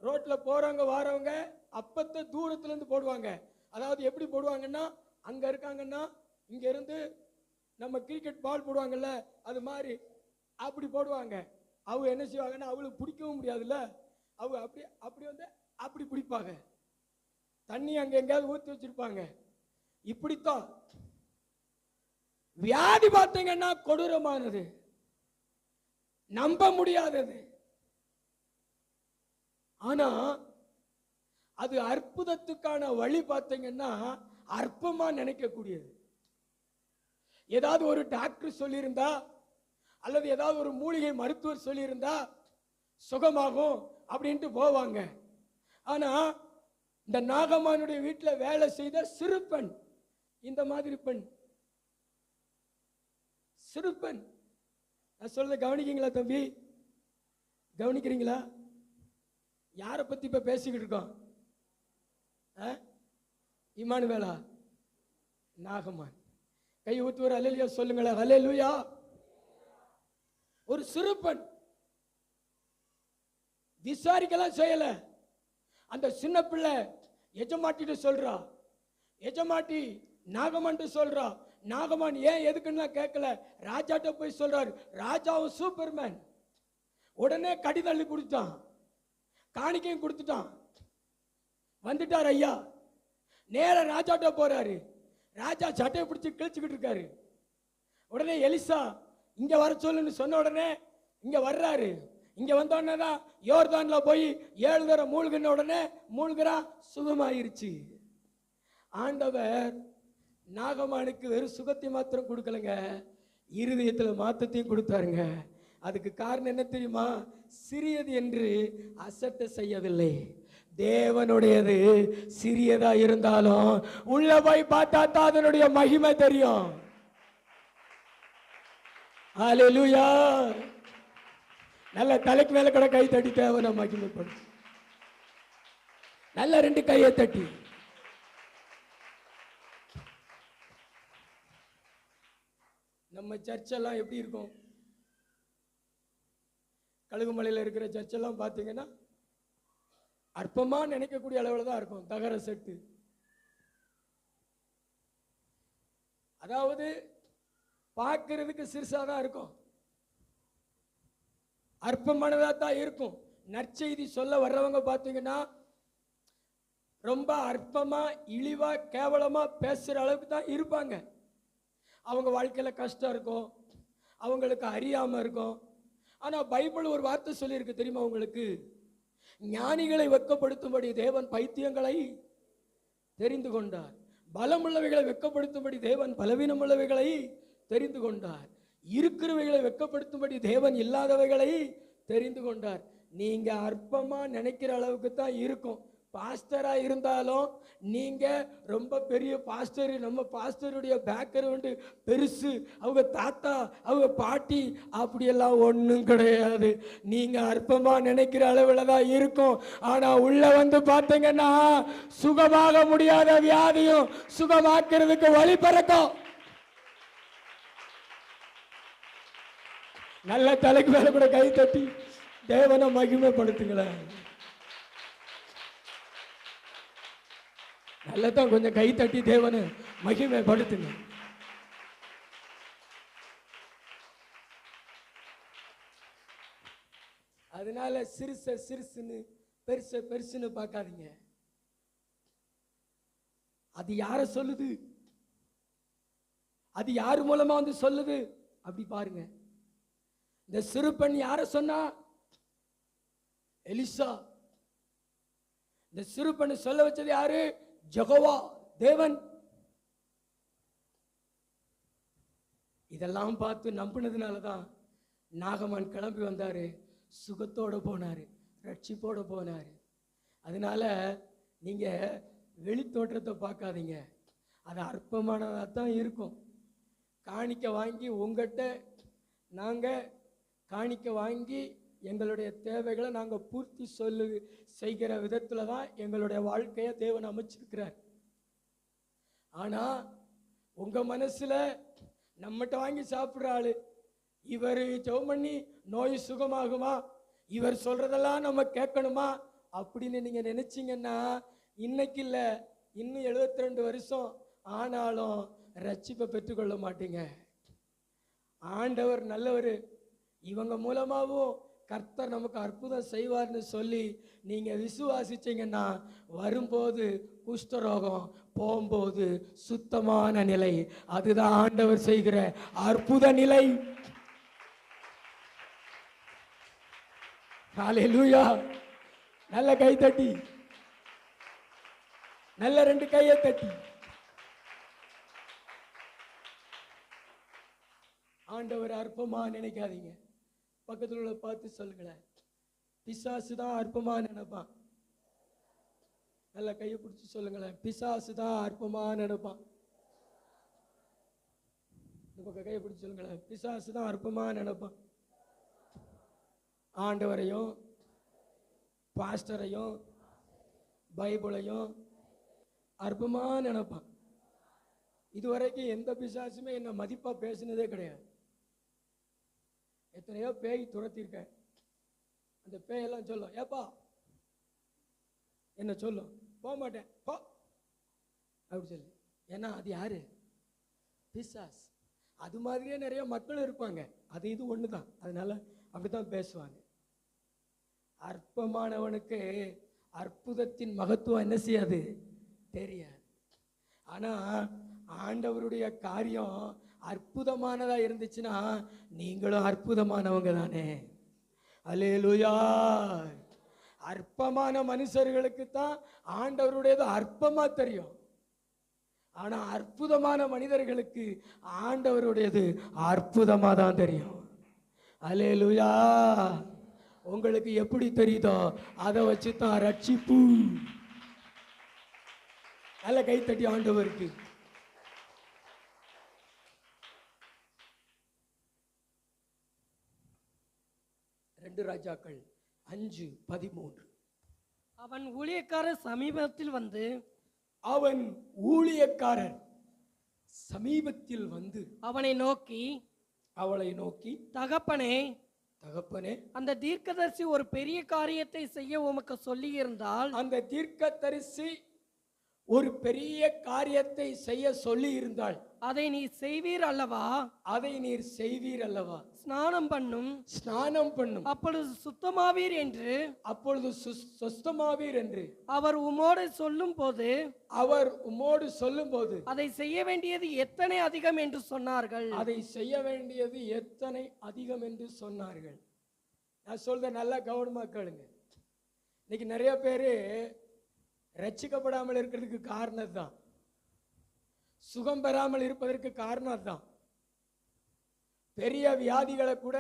ரோட்ல போறவங்க வாரவங்க அப்பத்தை தூரத்துல இருந்து போடுவாங்க. அதாவது எப்படி போடுவாங்கன்னா, அங்க இருக்காங்கன்னா இங்க இருந்து நம்ம கிரிக்கெட் பால் போடுவாங்கல்ல, அது மாதிரி அப்படி போடுவாங்க. அவங்க என்ன செய்வாங்கன்னா, அவளுக்கு பிடிக்கவும் முடியாதுல்ல, அவங்க அப்படி அப்படி வந்து அப்படி பிடிப்பாங்க. தண்ணி அங்க எங்கேயாவது ஊற்றி வச்சிருப்பாங்க. இப்படித்தான் வியாதி பார்த்தீங்கன்னா கொடூரமானது, நம்ப முடியாதது. ஆனா அது அற்புதத்துக்கான வழி பார்த்தீங்கன்னா அற்பமா நினைக்கக்கூடியது. ஏதாவது ஒரு டாக்டர் சொல்லியிருந்தா அல்லது ஏதாவது ஒரு மூலிகை மருத்துவர் சொல்லியிருந்தா சுகமாகும் அப்படின்ட்டு போவாங்க. ஆனா இந்த நாகமானுடைய வீட்டில் வேலை செய்த சிறு பெண், இந்த மாதிரி பெண், சிறு பெண், நான் சொல்றத கவனிக்கீங்களா தம்பி? கவனிக்கிறீங்களா? யாரை பத்தி இப்ப பேசிக்கிட்டு இருக்கோம்? இமானுவேலா? நாகமான். கை ஊத்துவர் அல்லேலூயா சொல்லுங்களேன். அல்லேலூயா. ஒரு சிறு பெண் விசாரிக்கலாம் செய்யல. அந்த சின்ன பிள்ளை எஜமாட்டிட்டு சொல்றா, எஜமாட்டி நாகமான்ட்டு சொல்றா. நாகமான் ஏன் எதுக்குன்னு கேட்கல, ராஜாட்ட போய் சொல்றாரு. ராஜாவும் சூப்பர்மேன், உடனே கடிதள்ளி கொடுத்தான், காணிக்கையும் கொடுத்துட்டான். வந்துட்டார் ஐயா, நேர ராஜாட்ட போறாரு. ராஜா சட்டையை பிடிச்சி கிழிச்சுக்கிட்டு இருக்காரு. உடனே எலிசா இங்க வர சொல்லுன்னு சொன்ன உடனே இங்க வர்றாரு. இங்க வந்த உடனே தான் யோர்தான்ல போய் 7 தடவை மூழ்கின உடனே மூழ்கிறா, சுகமாயிருச்சு. ஆண்டவர் நாகமானுக்கு வெறும் சுகத்தை மாத்திரம் கொடுக்கலங்க, இருதயத்துல மாத்தத்தையும் கொடுத்தாருங்க. அதுக்கு காரணம் என்ன தெரியுமா? சிறியது என்று அசட்டை செய்யவில்லை. தேவனுடையது சிறியதா இருந்தாலும் உள்ள போய் பார்த்தா தான் அதனுடைய மகிமை தெரியும். ஹல்லேலூயா. நல்ல தலைக்கு மேல கூட கை தட்டி தேவனை மகிமைப்படும். நல்ல 2 கையை தட்டி. நம்ம சர்ச்செல்லாம் எப்படி இருக்கும்? கழுகுமலையில் இருக்கிற சர்ச்செல்லாம் பார்த்தீங்கன்னா அற்பமா நினைக்கக்கூடிய அளவில் தான் இருக்கும். தகர செட்டு, அதாவது பார்க்கறதுக்கு சிறுசா தான் இருக்கும், அற்பமானதா தான் இருக்கும். நற்செய்தி சொல்ல வர்றவங்க பார்த்தீங்கன்னா ரொம்ப அற்பமா, இழிவா, கேவலமா பேசுற அளவுக்கு தான் இருப்பாங்க. அவங்க வாழ்க்கையில கஷ்டம் இருக்கும், அவங்களுக்கு அறியாம இருக்கும். ஆனா பைபிள் ஒரு வார்த்தை சொல்லியிருக்கு தெரியுமா உங்களுக்கு? ஞானிகளை வெட்கப்படுத்தும்படி தேவன் பைத்தியங்களை தெரிந்து கொண்டார், பலமுள்ளவைகளை வெட்கப்படுத்தும்படி தேவன் பலவீனமுள்ளவைகளை தெரிந்து கொண்டார், இருக்கிறவைகளை வெட்கப்படுத்தும்படி தேவன் இல்லாதவைகளை தெரிந்து கொண்டார். நீங்க அற்பமா நினைக்கிற அளவுக்கு தான் இருக்கும். பாஸ்டரா இருந்தாலும் நீங்க ரொம்ப பெரிய பாஸ்டர், நம்ம பாஸ்டருடைய பேக்ரவுண்ட் பெருசு, அவங்க தாத்தா, அவங்க பாட்டி, அப்படியெல்லாம் ஒன்றும் கிடையாது. நீங்க அற்பமா நினைக்கிற அளவுல தான் இருக்கும். ஆனா உள்ள வந்து பார்த்தீங்கன்னா சுகமாக முடியாத வியாதியும் சுகமாக்குறதுக்கு வழி பிறக்கும். நல்ல தலைக்கு மேல கூட கை தட்டி தேவனை மகிமைப்படுத்துங்களேன். நல்லதான் கொஞ்சம் கை தட்டி தேவனை மகிமைப்படுத்துங்க. அதனால சிறுச சிறுசுன்னு பெருச பெருசுன்னு பார்க்காதீங்க. அது யார சொல்லுது, அது யாரு மூலமா வந்து சொல்லுது அப்படி பாருங்க. இந்த சிறு பெண் யார சொன்னா? எலிசா. இந்த சிறு பெண் சொல்ல வச்சது யாரு? யெகோவா தேவன். இதெல்லாம் பார்த்து நம்பினதுனாலதான் நாகமான் கிளம்பி வந்தாரு, சுகத்தோட போனாரு, ரட்சிப்போட போனாரு. அதனால நீங்க வெளி தோற்றத்தை பார்க்காதீங்க, அது அற்பமானதா தான் இருக்கும். காணிக்க வாங்கி உங்ககிட்ட நாங்க காணிக்க வாங்கி எங்களுடைய தேவைகளை நாங்கள் பூர்த்தி செய்கிற விதத்துல தான் எங்களுடைய வாழ்க்கையை தேவன் அமைச்சிருக்கிறார். ஆனா உங்க மனசுல நம்மகிட்ட வாங்கி சாப்பிட்ற ஆளு இவர் ஜெபம் பண்ணி நோய் சுகமாகுமா, இவர் சொல்றதெல்லாம் நம்ம கேட்கணுமா அப்படின்னு நீங்க நினைச்சீங்கன்னா இன்னைக்கு இல்லை, இன்னும் 72 வருஷம் ஆனாலும் ரட்சிப்பை பெற்றுக்கொள்ள மாட்டீங்க. ஆண்டவர் நல்லவர், இவங்க மூலமாகவும் கர்த்தர் நமக்கு அற்புதம் செய்வார்னு சொல்லி நீங்க விசுவாசிச்சீங்கன்னா வரும்போது குஷ்டரோகம், போகும்போது சுத்தமான நிலை. அதுதான் ஆண்டவர் செய்கிற அற்புத நிலை. ஹல்லேலூயா. நல்ல கை தட்டி, நல்ல 2 கையை தட்டி ஆண்டவர் அற்பமா நினைக்காதீங்க. பக்கத்துல உள்ள பார்த்து சொல்லுங்களேன், பிசாசு தான் அற்பமா நினைப்பான். நல்ல கையை பிடிச்சி சொல்லுங்களேன், பிசாசு தான் அற்பமா நினைப்பான். இந்த பக்கம் கையை பிடிச்சி சொல்லுங்களேன், பிசாசு தான் அற்பமா நினைப்பான். ஆண்டவரையும் பாஸ்டரையும் பைபிளையும் அற்பமா நினைப்பான். இதுவரைக்கும் எந்த பிசாசுமே என்ன மதிப்பா பேசினதே கிடையாது. எத்தனையோ பேய் துரத்திருக்கேன், அந்த பேயெல்லாம் சொல்லும், ஏப்பா என்ன சொல்லும், போக மாட்டேன் போ அப்படி சொல்லி. ஏன்னா அது யாரு? பிசாஸ். அது மாதிரியே நிறைய மக்கள் இருப்பாங்க, அது இது ஒன்று தான், அதனால அப்படித்தான் பேசுவாங்க. அற்பமானவனுக்கு அற்புதத்தின் மகத்துவம் என்ன செய்யாது, தெரியாது. ஆனா ஆண்டவருடைய காரியம் அற்புதமானதா இருந்துச்சுன்னா நீங்களும் அற்புதமானவங்க தானே. அல்லேலூயா. அற்பமான மனுஷர்களுக்கு தான் ஆண்டவருடையது அற்பமா தெரியும். ஆனா அற்புதமான மனிதர்களுக்கு ஆண்டவருடையது அற்புதமா தான் தெரியும். அல்லேலூயா. உங்களுக்கு எப்படி தெரியுதோ அதை வச்சு தான் ரட்சிப்பு. நல்ல கைத்தட்டி ஆண்டவருக்கு. ரெண்டு ராஜாக்கள் 5:13. அவன் ஊழியக்காரர் சமீபத்தில் வந்து அவன் ஊழியக்காரர் சமீபத்தில் வந்து அவனை நோக்கி, அவளை நோக்கி, தகப்பனே, தகப்பனே, அந்த தீர்க்கதரிசி ஒரு பெரிய காரியத்தை செய்ய உமக்கு சொல்லி இருந்தால், அந்த தீர்க்கதரிசி ஒரு பெரிய காரியத்தை செய்ய சொல்லி இருந்தால் அதை நீ செய்வீர் அல்லவா? அதை நீர் செய்வீர் அல்லவா? ஸ்நானம் பண்ணும், ஸ்நானம் பண்ணும், அப்பொழுது சுத்தமாவீர் என்று, அப்பொழுது சுத்தமாவீர் என்று அவர் உம்மோடு சொல்லும் போது, அவர் உம்மோடு சொல்லும் போது அதை செய்ய வேண்டியது எத்தனை அதிகம் என்று சொன்னார்கள். அதை செய்ய வேண்டியது எத்தனை அதிகம் என்று சொன்னார்கள். நான் சொல்றேன், நல்லா கவனமா கேளுங்க. இன்னைக்கு நிறைய பேரு ரட்சிக்கப்படாமல் இருக்கிறதுக்கு காரணம் தான், சுகம் பெறாமல் இருப்பதற்கு காரணம் தான். பெரிய வியாதிகளை கூட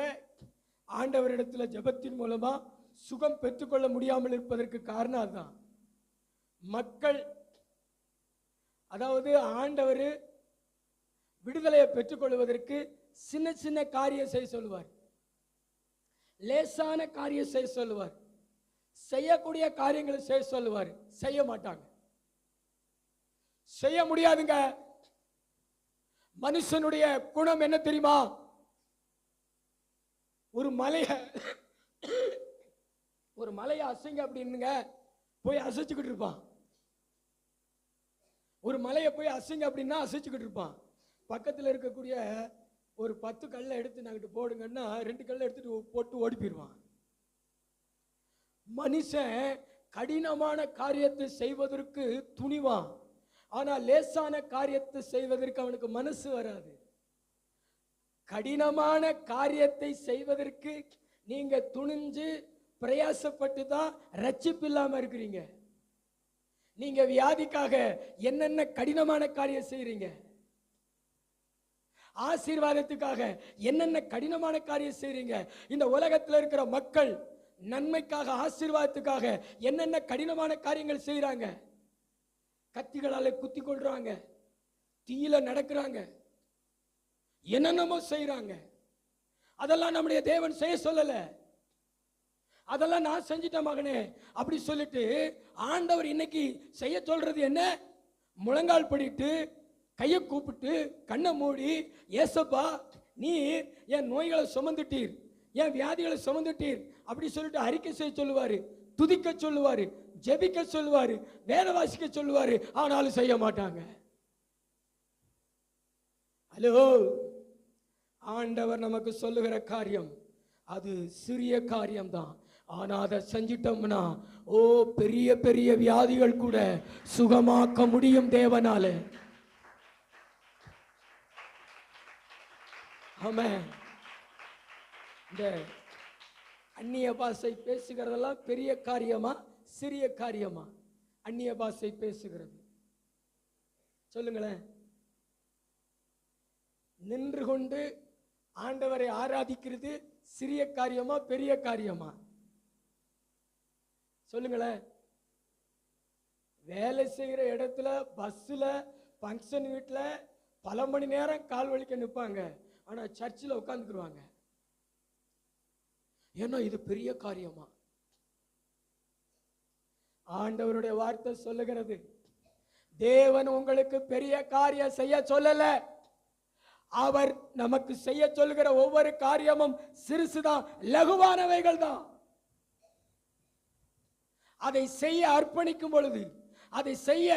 ஆண்டவரிடத்துல ஜெபத்தின் மூலமா சுகம் பெற்றுக்கொள்ள முடியாமல் இருப்பதற்கு காரணம் அதுதான். மக்கள், அதாவது ஆண்டவர் விடுதலையை பெற்றுக்கொள்வதற்கு சின்ன சின்ன காரியம் செய்ய சொல்லுவார், லேசான காரியம் செய்ய சொல்லுவார், செய்யக்கூடிய காரியங்களை செய்ய சொல்லுவார். செய்ய மாட்டாங்க, செய்ய முடியாதுங்க. மனுஷனுடைய குணம் என்ன தெரியுமா? ஒரு மலையை அசைங்க அப்படின்னுங்க போய் அசைச்சுக்கிட்டு இருப்பான். ஒரு மலையை போய் அசைங்க அப்படின்னா அசைச்சுக்கிட்டு இருப்பான். பக்கத்தில் இருக்கக்கூடிய ஒரு 10 கல்லை எடுத்து நாங்கிட்டு போடுங்கன்னா 2 கல்லை எடுத்துட்டு போட்டு ஓடி போயிடுவான். மனுஷன் கடினமான காரியத்தை செய்வதற்கு துணிவான், ஆனா லேசான காரியத்தை செய்வதற்கு அவனுக்கு மனசு வராது. கடினமான காரியத்தை செய்வதற்கு நீங்க துணிஞ்சு பிரயாசப்பட்டு தான் ரட்சிப்பு இல்லாம இருக்கிறீங்க. நீங்க வியாதிக்காக என்னென்ன கடினமான காரியம் செய்றீங்க, ஆசீர்வாதத்துக்காக என்னென்ன கடினமான காரியம் செய்றீங்க. இந்த உலகத்தில் இருக்கிற மக்கள் நன்மைக்காக, ஆசீர்வாதத்துக்காக என்னென்ன கடினமான காரியங்கள் செய்யறாங்க. கத்திகளால குத்தி கொள்றாங்க, தீயில நடக்கிறாங்க, என்னென்னமோ செய்யறாங்க. அதெல்லாம் நம்முடைய தேவன் செய்ய சொல்லல. அதெல்லாம் நான் செஞ்சிட்டேன் மகனே அப்படி சொல்லிட்டு ஆண்டவர் இன்னைக்கு செய்ய சொல்றது என்ன? முழங்கால் படிட்டு கையை கூப்பிட்டு கண்ணை மூடி, ஏசப்பா நீர் என் நோய்களை சுமந்துட்டீர், என் வியாதிகளை சுமந்துட்டீர் அப்படி சொல்லிட்டு அறிக்கை செய்ய சொல்லுவாரு, துதிக்க சொல்லுவாரு, ஜெபிக்க சொல்லுவாரு, வேத வாசிக்க சொல்லுவாரு. ஆனாலும் செய்ய மாட்டாங்க. ஹலோ, ஆண்டவர் நமக்கு சொல்லுகிற காரியம் அது சிறிய காரியம்தான். ஆனா அதை செஞ்சிட்டோம்னா ஓ பெரிய பெரிய வியாதிகள் கூட சுகமாக்க முடியும் தேவனால. ஆமென். இந்த அந்நிய பாஷை பேசுகிறதெல்லாம் பெரிய காரியமா சிறிய காரியமா? அந்நிய பாஷை பேசுகிறது சொல்லுங்களேன். நின்று கொண்டு ஆண்டவரை ஆராதிக்கிறது சிறிய காரியமா பெரிய காரியமா? சொல்லுங்களேன். வேலை செய்கிற இடத்துல, பஸ்ல, ஃபங்க்ஷன் வீட்டில் பல மணி நேரம் கால் வலிக்க நிற்பாங்க, ஆனா சர்ச்சில் உட்காந்துக்குருவாங்க. ஏன்னா இது பெரிய காரியமா? ஆண்டவருடைய வார்த்தை சொல்லுகிறது, தேவன் உங்களுக்கு பெரிய காரியம் செய்ய சொல்லல. அவர் நமக்கு செய்ய சொல்லுகிற ஒவ்வொரு காரியமும் சிறுசுதான், லகுவானவைகள் தான். அதை செய்ய அர்ப்பணிக்கும் பொழுது, அதை செய்ய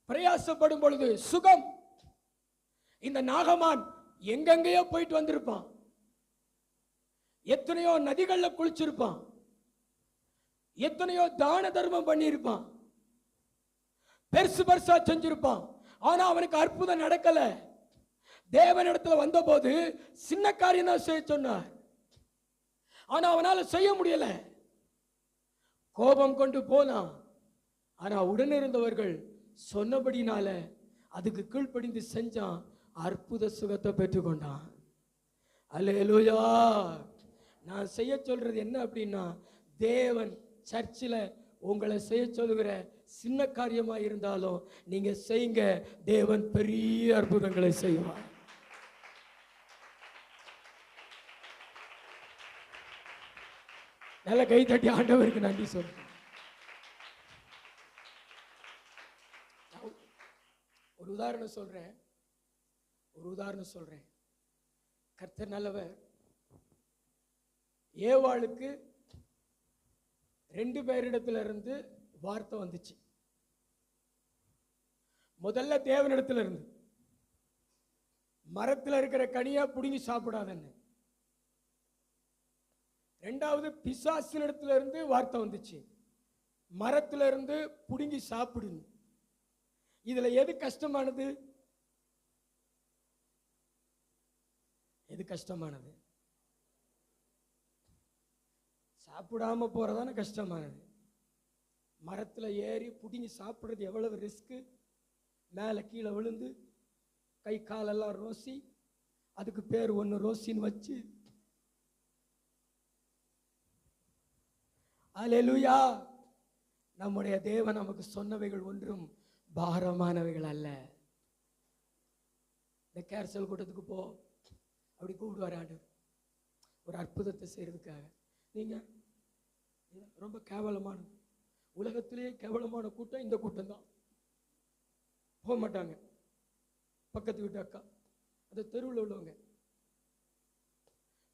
பிரயாசப்படும் பொழுது சுகம். இந்த நாகமான் எங்கெங்கேயோ போயிட்டு வந்திருப்பான், எத்தனையோ நதிகள்ல குளிச்சிருப்பான், எத்தனையோ தான தர்மம் பண்ணியிருப்பான், பெருசு பெருசா செஞ்சிருப்பான். ஆனா அவனுக்கு அற்புதம் நடக்கல. தேவனிடத்துல வந்த போது சின்ன காரியம் தான் செய்ய சொன்னார், ஆனா அவனால செய்ய முடியல. கோபம் கொண்டு போனான். ஆனா உடனிருந்தவர்கள் சொன்னபடினால அதுக்கு கீழ்ப்படிந்து செஞ்சான், அற்புத சுகத்தை பெற்றுக்கொண்டான். அல்லேலூயா. நான் செய்ய சொல்றது என்ன அப்படின்னா, தேவன் சர்ச்சில் உங்களை செய்ய சொல்லுகிற சின்ன காரியமா இருந்தாலும் நீங்க செய்யுங்க, தேவன் பெரிய அற்புதங்களை செய்வார். நல்ல கை தட்டி ஆண்டவருக்கு நன்றி சொல்லுங்க. ஒரு உதாரணம் சொல்றேன். கர்த்தர் நல்லவர். ஏவாளுக்கு 2 பேரிடத்துல இருந்து வார்த்தை வந்துச்சு. முதல்ல தேவனிடத்துல இருந்து, மரத்தில் இருக்கிற கனியா புடுங்கி சாப்பிடாதன்னு. 2வது பிசாசினிடத்துல இருந்து வார்த்தை வந்துச்சு, மரத்துல இருந்து புடுங்கி சாப்பிடுங்க. இதுல எது கஷ்டமானது? சாப்பிடாம போறதான கஷ்டமானது. மரத்துல ஏறி புடுங்கி சாப்பிடுறது எவ்வளவு ரிஸ்க். மேல கீழே விழுந்து கை காலெல்லாம் ரோசி, அதுக்கு பேர் ஒன்று ரோசின்னு வச்சு. அல்லேலூயா. நம்முடைய தேவன் நமக்கு சொன்னவைகள் ஒன்றும் பாரமானவைகள் அல்ல. இந்த கேர்சல் கூட்டத்துக்கு போ அப்படி கூப்பிடுவார் ஆண்டவர், ஒரு அற்புதத்தை செய்யறதுக்காக. நீங்க ரொம்ப கேவலமானது, உலகத்திலேயே கேவலமான கூட்டம் இந்த கூட்டம் தான். போக மாட்டாங்க. பக்கத்து வீட்டு அக்கா, அந்த தெருவில் உள்ளவங்க,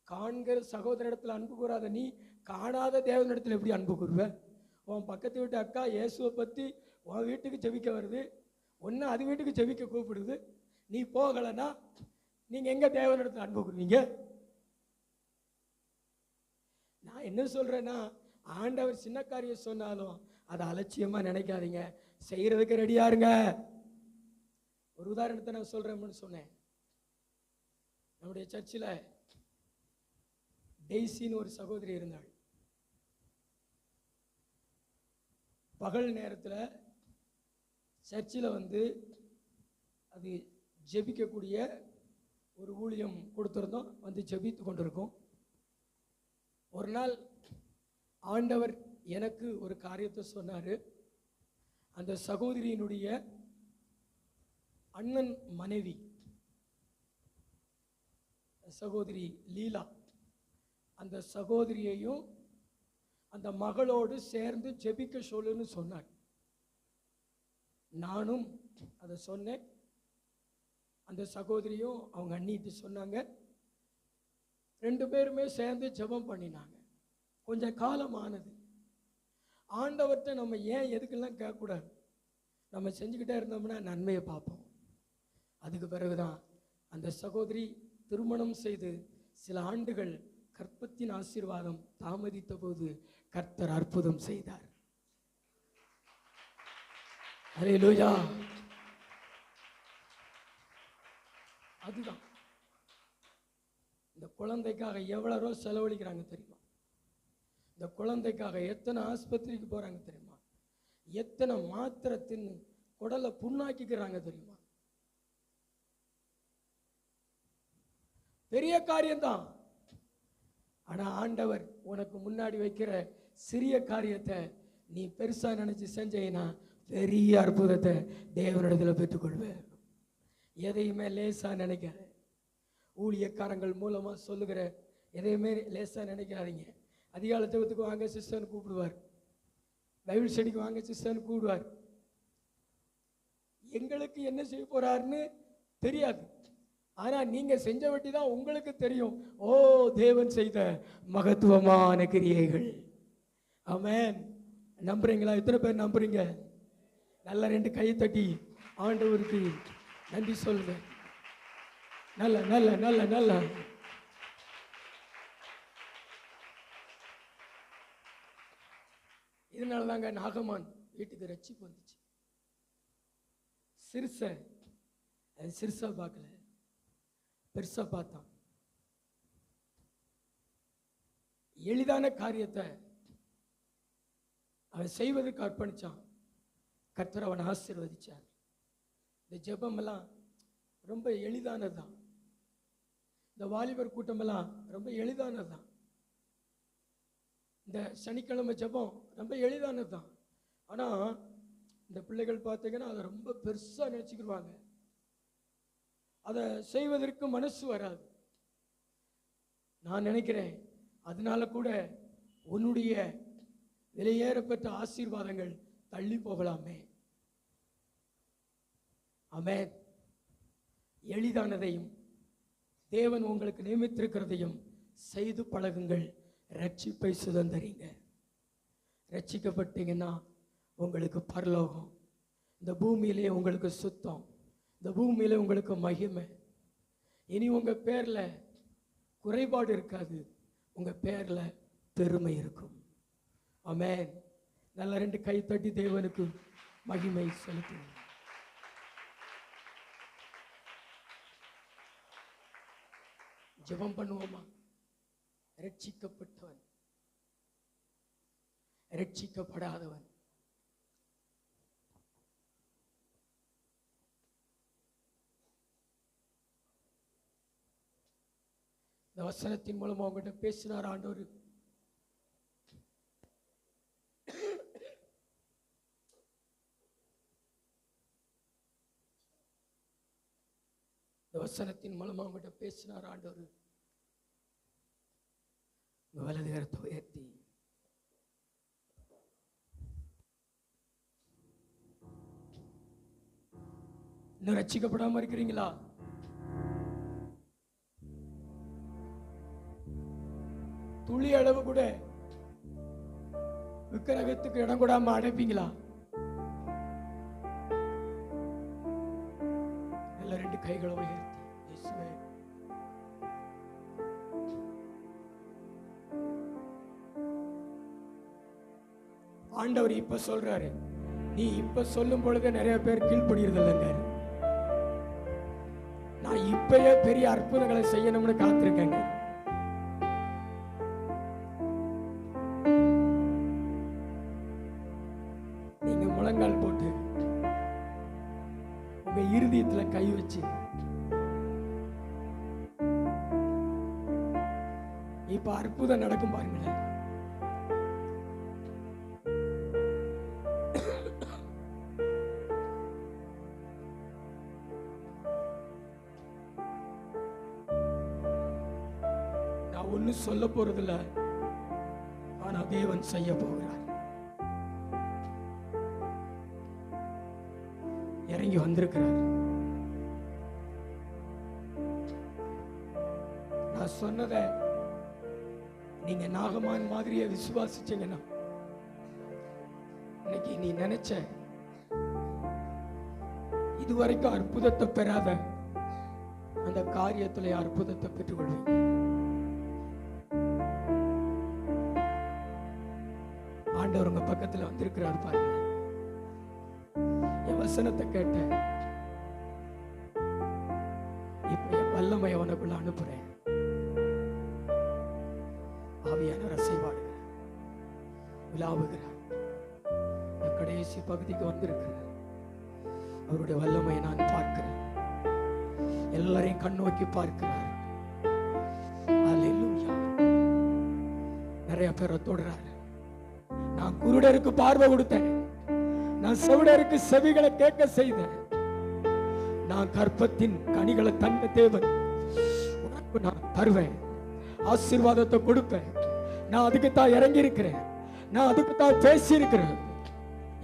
காண்கிற சகோதரிடத்தில் அன்பு கூறாத நீ காணாத தேவனிடத்தில் எப்படி அன்பு கூறுவ? உன் பக்கத்து வீட்டு அக்கா இயேசுவை பற்றி உன் வீட்டுக்கு ஜெபிக்க வருது, ஒன்று அது வீட்டுக்கு ஜெபிக்க கூப்பிடுது, நீ போகலைன்னா நீங்கள் எங்கே தேவனிடத்தில் அன்பு கூறுவீங்க? நான் என்ன சொல்கிறேன்னா, ஆண்டவர் சின்ன காரியம் சொன்னாலும் அதை அலட்சியமாக நினைக்காதீங்க, செய்கிறதுக்கு ரெடியா இருங்க. ஒரு உதாரணத்தை நான் சொல்கிறேன்னு சொன்னேன். நம்முடைய சர்ச்சில் டெய்சின்னு ஒரு சகோதரி இருந்தாள். பகல் நேரத்தில் சர்ச்சில் வந்து அது ஜெபிக்கக்கூடிய ஒரு ஊழியம் கொடுத்துருந்தோம், வந்து ஜெபித்து கொண்டிருக்கோம். ஒரு நாள் ஆண்டவர் எனக்கு ஒரு காரியத்தை சொன்னார். அந்த சகோதரியினுடைய அண்ணன் மனைவி சகோதரி லீலா, அந்த சகோதரியையும் அந்த மகளோடு சேர்ந்து ஜெபிக்க சொல்லுன்னு சொன்னார். நானும் அதை சொன்னேன். அந்த சகோதரியும் அவங்க அண்ணிட்டு சொன்னாங்க. 2 பேருமே சேர்ந்து ஜெபம் பண்ணினாங்க. கொஞ்சம் காலம் ஆனது. ஆண்டவர்கிட்ட நம்ம ஏன் எதுக்கெல்லாம் கேட்கக்கூடாது, நம்ம செஞ்சுக்கிட்டே இருந்தோம்னா நன்மையை பார்ப்போம். அதுக்கு பிறகுதான் அந்த சகோதரி திருமணம் செய்து சில ஆண்டுகள் கர்ப்பத்தின் ஆசீர்வாதம் தாமதித்த போது கர்த்தர் அற்புதம் செய்தார். அல்லேலூயா. அதுதான் இந்த குழந்தைக்காக எவ்வளோ செலவழிக்கிறாங்க தெரியுமா? இந்த குழந்தைக்காக எத்தனை ஆஸ்பத்திரிக்கு போறாங்க தெரியுமா? எத்தனை மாத்திரை தின்னு குடலை புண்ணாக்கிக்கிறாங்க தெரியுமா? பெரிய காரியம்தான். ஆனா ஆண்டவர் உனக்கு முன்னாடி வைக்கிற சிறிய காரியத்தை நீ பெருசா நினைச்சு செஞ்சீங்கன்னா பெரிய அற்புதத்தை தேவனிடத்தில் பெற்றுக்கொள்வேன். எதையுமே லேசா நினைக்காத. ஊழியக்காரங்கள் மூலமா சொல்லுகிற எதையுமே லேசா நினைக்காதீங்க. அதிகாலை ஜெபத்துக்கு வாங்க சிஸ்டர்னு கூப்பிடுவார், பைபிள் ஸ்டடிக்கு வாங்க சிஸ்டர்னு கூப்பிடுவார். எங்களுக்கு என்ன செய்ய போறாருன்னு தெரியாது, ஆனா நீங்க செஞ்ச வட்டி தான் உங்களுக்கு தெரியும். ஓ, தேவன் செய்த மகத்துவமான கிரியைகள். ஆமென். நம்புறீங்களா? எத்தனை பேர் நம்புறீங்க? நல்ல 2 கையை தட்டி ஆண்டவருக்கு நன்றி சொல்லுங்க. நல்ல நல்ல நல்ல நல்ல இதனால தாங்க நாகமான் வீட்டுக்கு ரட்சிப்பு வந்துச்சு. சிறுசா பார்க்கல, பெருசா பார்த்தான். எளிதான காரியத்தை அவன் செய்வதற்கு அர்ப்பணிச்சான். கர்த்தர் அவன் ஆசீர்வதிச்சார். இந்த ஜெபம் எல்லாம் ரொம்ப எளிதானதுதான். இந்த வாலிபர் கூட்டமெல்லாம் ரொம்ப எளிதானதுதான். இந்த சனிக்கிழமை ஜெபம் ரொம்ப எளிதானதுதான். ஆனா இந்த பிள்ளைகள் பார்த்தீங்கன்னா அதை ரொம்ப பெருசா நினைச்சுக்கிடுவாங்க. அதை செய்வதற்கு மனசு வராது. நான் நினைக்கிறேன் அதனால கூட உன்னுடைய விலையேறப்பட்ட ஆசீர்வாதங்கள் தள்ளி போகலாமே. ஆமென். எளிதானதையும் தேவன் உங்களுக்கு நியமித்திருக்கிறதையும் செய்து பழகுங்கள். ரட்சிப்பை சுதந்தரிங்க. ரட்சிக்கப்பட்டீங்கன்னா உங்களுக்கு பரலோகம். இந்த பூமியிலே உங்களுக்கு சுத்தம். இந்த பூமியில உங்களுக்கு மகிமை. இனி உங்க பேர்ல குறைபாடு இருக்காது. உங்க பேர்ல பெருமை இருக்கும். ஆமென். நல்ல 2 கை தட்டி தேவனுக்கு மகிமை செலுத்துங்க. ஜெபம் பண்ணுவோமா? ரட்சிக்கப்பட்டவன், ரட்சிக்கப்படாதவன், இந்த வசனத்தின் மூலமா உங்ககிட்ட பேசினார் ஆண்டவர். இந்த வசனத்தின் மூலமா உங்ககிட்ட பேசினார் ஆண்டவர். உங்க வலது கரத்தை உயர்த்தி இன்னும் ரட்சிக்கப்படாம இருக்கிறீங்களா? துளி அளவு கூட விக்கிரகத்துக்கு இடம் கூடாம அடைப்பீங்களா? நல்ல 2 கைகளை உயர்த்தி இயேசுவே, ஆண்டவர் இப்ப சொல்றாரு. நீ இப்ப சொல்லும் பொழுது நிறைய பேர் கீழ்படுகிறது இல்லைங்க. நான் இப்பயே பெரிய அற்புதங்களை செய்யணும்னு காத்திருக்கேங்க. நீங்க முழங்கால் போட்டு உங்க இருதயத்துல கை வச்சு இப்ப அற்புதம் நடக்கும் பாருங்களேன். நான் ஒன்னும் சொல்ல போறதில்ல, ஆனா தேவன் செய்ய போகிறார். இறங்கி வந்திருக்கிறார். நான் சொன்னதை நீங்க நாகமான் மாதிரியே விசுவாசிச்சீங்கன்னா இன்னைக்கு நீ நினைச்ச இதுவரைக்கும் அற்புதத்தை பெறாத அந்த காரியத்துல அற்புதத்தை பெற்றுக்கொள்வீங்க. ஆண்டவர் உங்க பக்கத்துல வந்திருக்கிறார் பாருங்க. என் வசனத்தை கேட்ட இப்ப என் வல்லமை உனக்குள்ள அனுப்புறேன். ஆவியானவர் அசைவாடுகிறார், விலாவுகிறார். கடைசி பகுதிக்கு வந்திருக்கிறார். அவருடைய வல்லமையை நான் பார்க்கிறேன். எல்லாரையும் கண்ணோக்கி பார்க்கிறார். அல்லேலூயா. நிறைய பேரை தொடுறாரு. நான் குருடருக்கு பார்வை கொடுத்தேன். நான் செவிடருக்கு செவிகளை கேட்க செய்தேன். நான் கற்பத்தின் கனிகளை தந்த தேவன். உனக்கு நான் தருவேன், ஆசீர்வாதத்தை கொடுப்பேன். நான் அதுக்கு தான் இறங்கி இருக்கிறேன். நான் அதுக்கு தான் பேசி இருக்கிறேன்.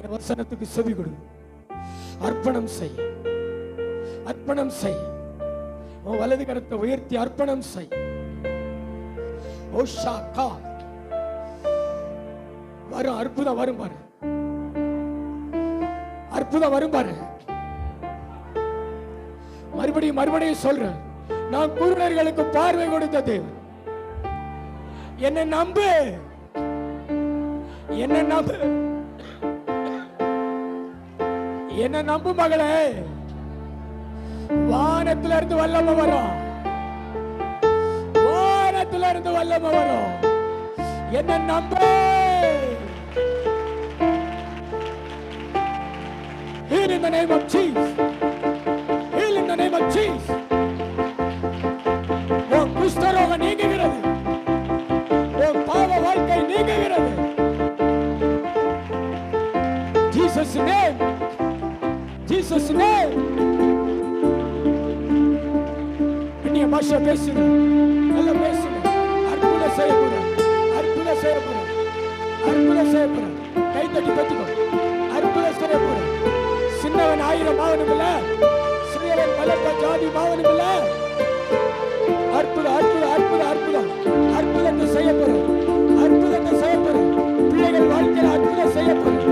என் வசனத்துக்கு செவி கொடு. அர்ப்பணம் செய், அர்ப்பணம் செய். உன் வலது கரத்தை உயர்த்தி அர்ப்பணம் செய். வரும் அற்புதம் வரும் பாரு. அற்புதம் வரும் பாரு. மறுபடியும் சொல்றேன், நான் குருடர்களுக்கு பார்வை கொடுத்த தேவன். என்ன நம்பு, என்ன நம்பு, என்ன நம்பு மகளே. வானத்துல இருந்து வல்லமை வரும், வானத்துல இருந்து வல்லமை வரும். என்ன நம்பு. Heal in the name of Jesus. Heal in the name of Jesus. உன் குஷ்டரோகம் நீங்குகிறது, உன் பாவ வாழ்க்கை நீங்குகிறது. Jesus name, Jesus name. இனிய பாஷை பேசுங்க, நல்லா பேசுங்க. அற்புதம் செய்ய போறேன், அற்புதம் செய்ய போறேன், அற்புதம் செய்ய போறேன். கை தட்டி பத்துக்கோ. அற்புதம் செய்ய போறேன். சின்னவன் 1000 ஆவணும் இல்ல, சிறியவன் பலத்த ஜாதி ஆவணும் இல்ல. அற்புதம் அற்புதம் அற்புதம் அற்புதம் அற்புதத்தை செய்ய போறேன், அற்புதத்தை செய்ய போறேன். பிள்ளைகள் வாழ்க்கையில் அற்புதம் செய்ய போறேன்,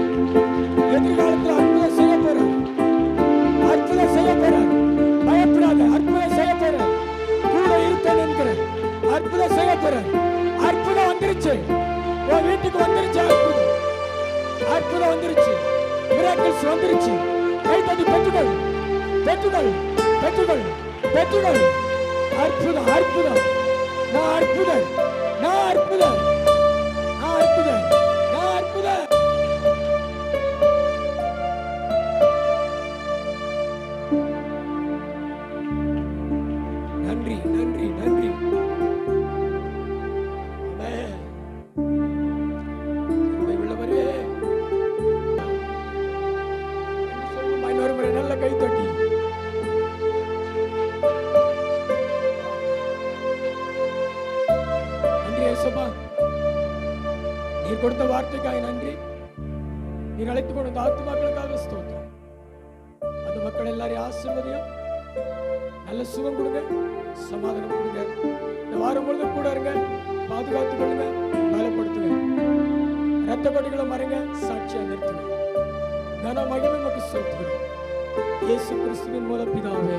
எதிர்காலத்தில் அற்புதம் செய்ய போறேன், அற்புதம் செய்ய போறேன். பயப்படாத, அற்புதம் செய்ய போறேன். கூட இருப்பேன் என்கிறேன். அற்புதம் செய்ய போறேன். அற்புதம் வந்துருச்சு, உன் வீட்டுக்கு வந்துருச்சு. அற்புதம் அற்புதம் வந்துருச்சு, மிராக்கிள்ஸ் வந்துருச்சு. கை தட்டி பெற்றுகள், பெற்றுகள், பெற்றுகள், பெற்றுகள். அற்புதம் அற்புதம். நான் அற்புதம், நான் அற்புதம், நான் அற்புதம், நான் அற்புதம். நன்றி நன்றி நன்றி. உள்ளவரே சொல்லுமா, இன்னொரு முறை நல்ல கை தட்டி. நன்றி ஏசப்பா, நீர் கொடுத்த வார்த்தைக்காக நன்றி. நீர் அழைத்துக் கொண்ட ஆத்துமாக்களுக்காக ஸ்தோத்திரம். அந்த மக்கள் எல்லாரையும் ஆசீர்வதியும், நல்ல சுகம் கொடுங்க, சமாதானம் கொடுங்க. இந்த வாரம் முழுதும் கூட இருங்க, பாதுகாத்துக் கொள்ளுங்க, பலப்படுத்துங்க. ரத்த கொடிகளை மறைங்க, சாட்சியா நிறுத்துங்க. கன மகிமை நமக்கு செலுத்துகிறோம். இயேசு கிறிஸ்துவின் மூலம் பிதாவே.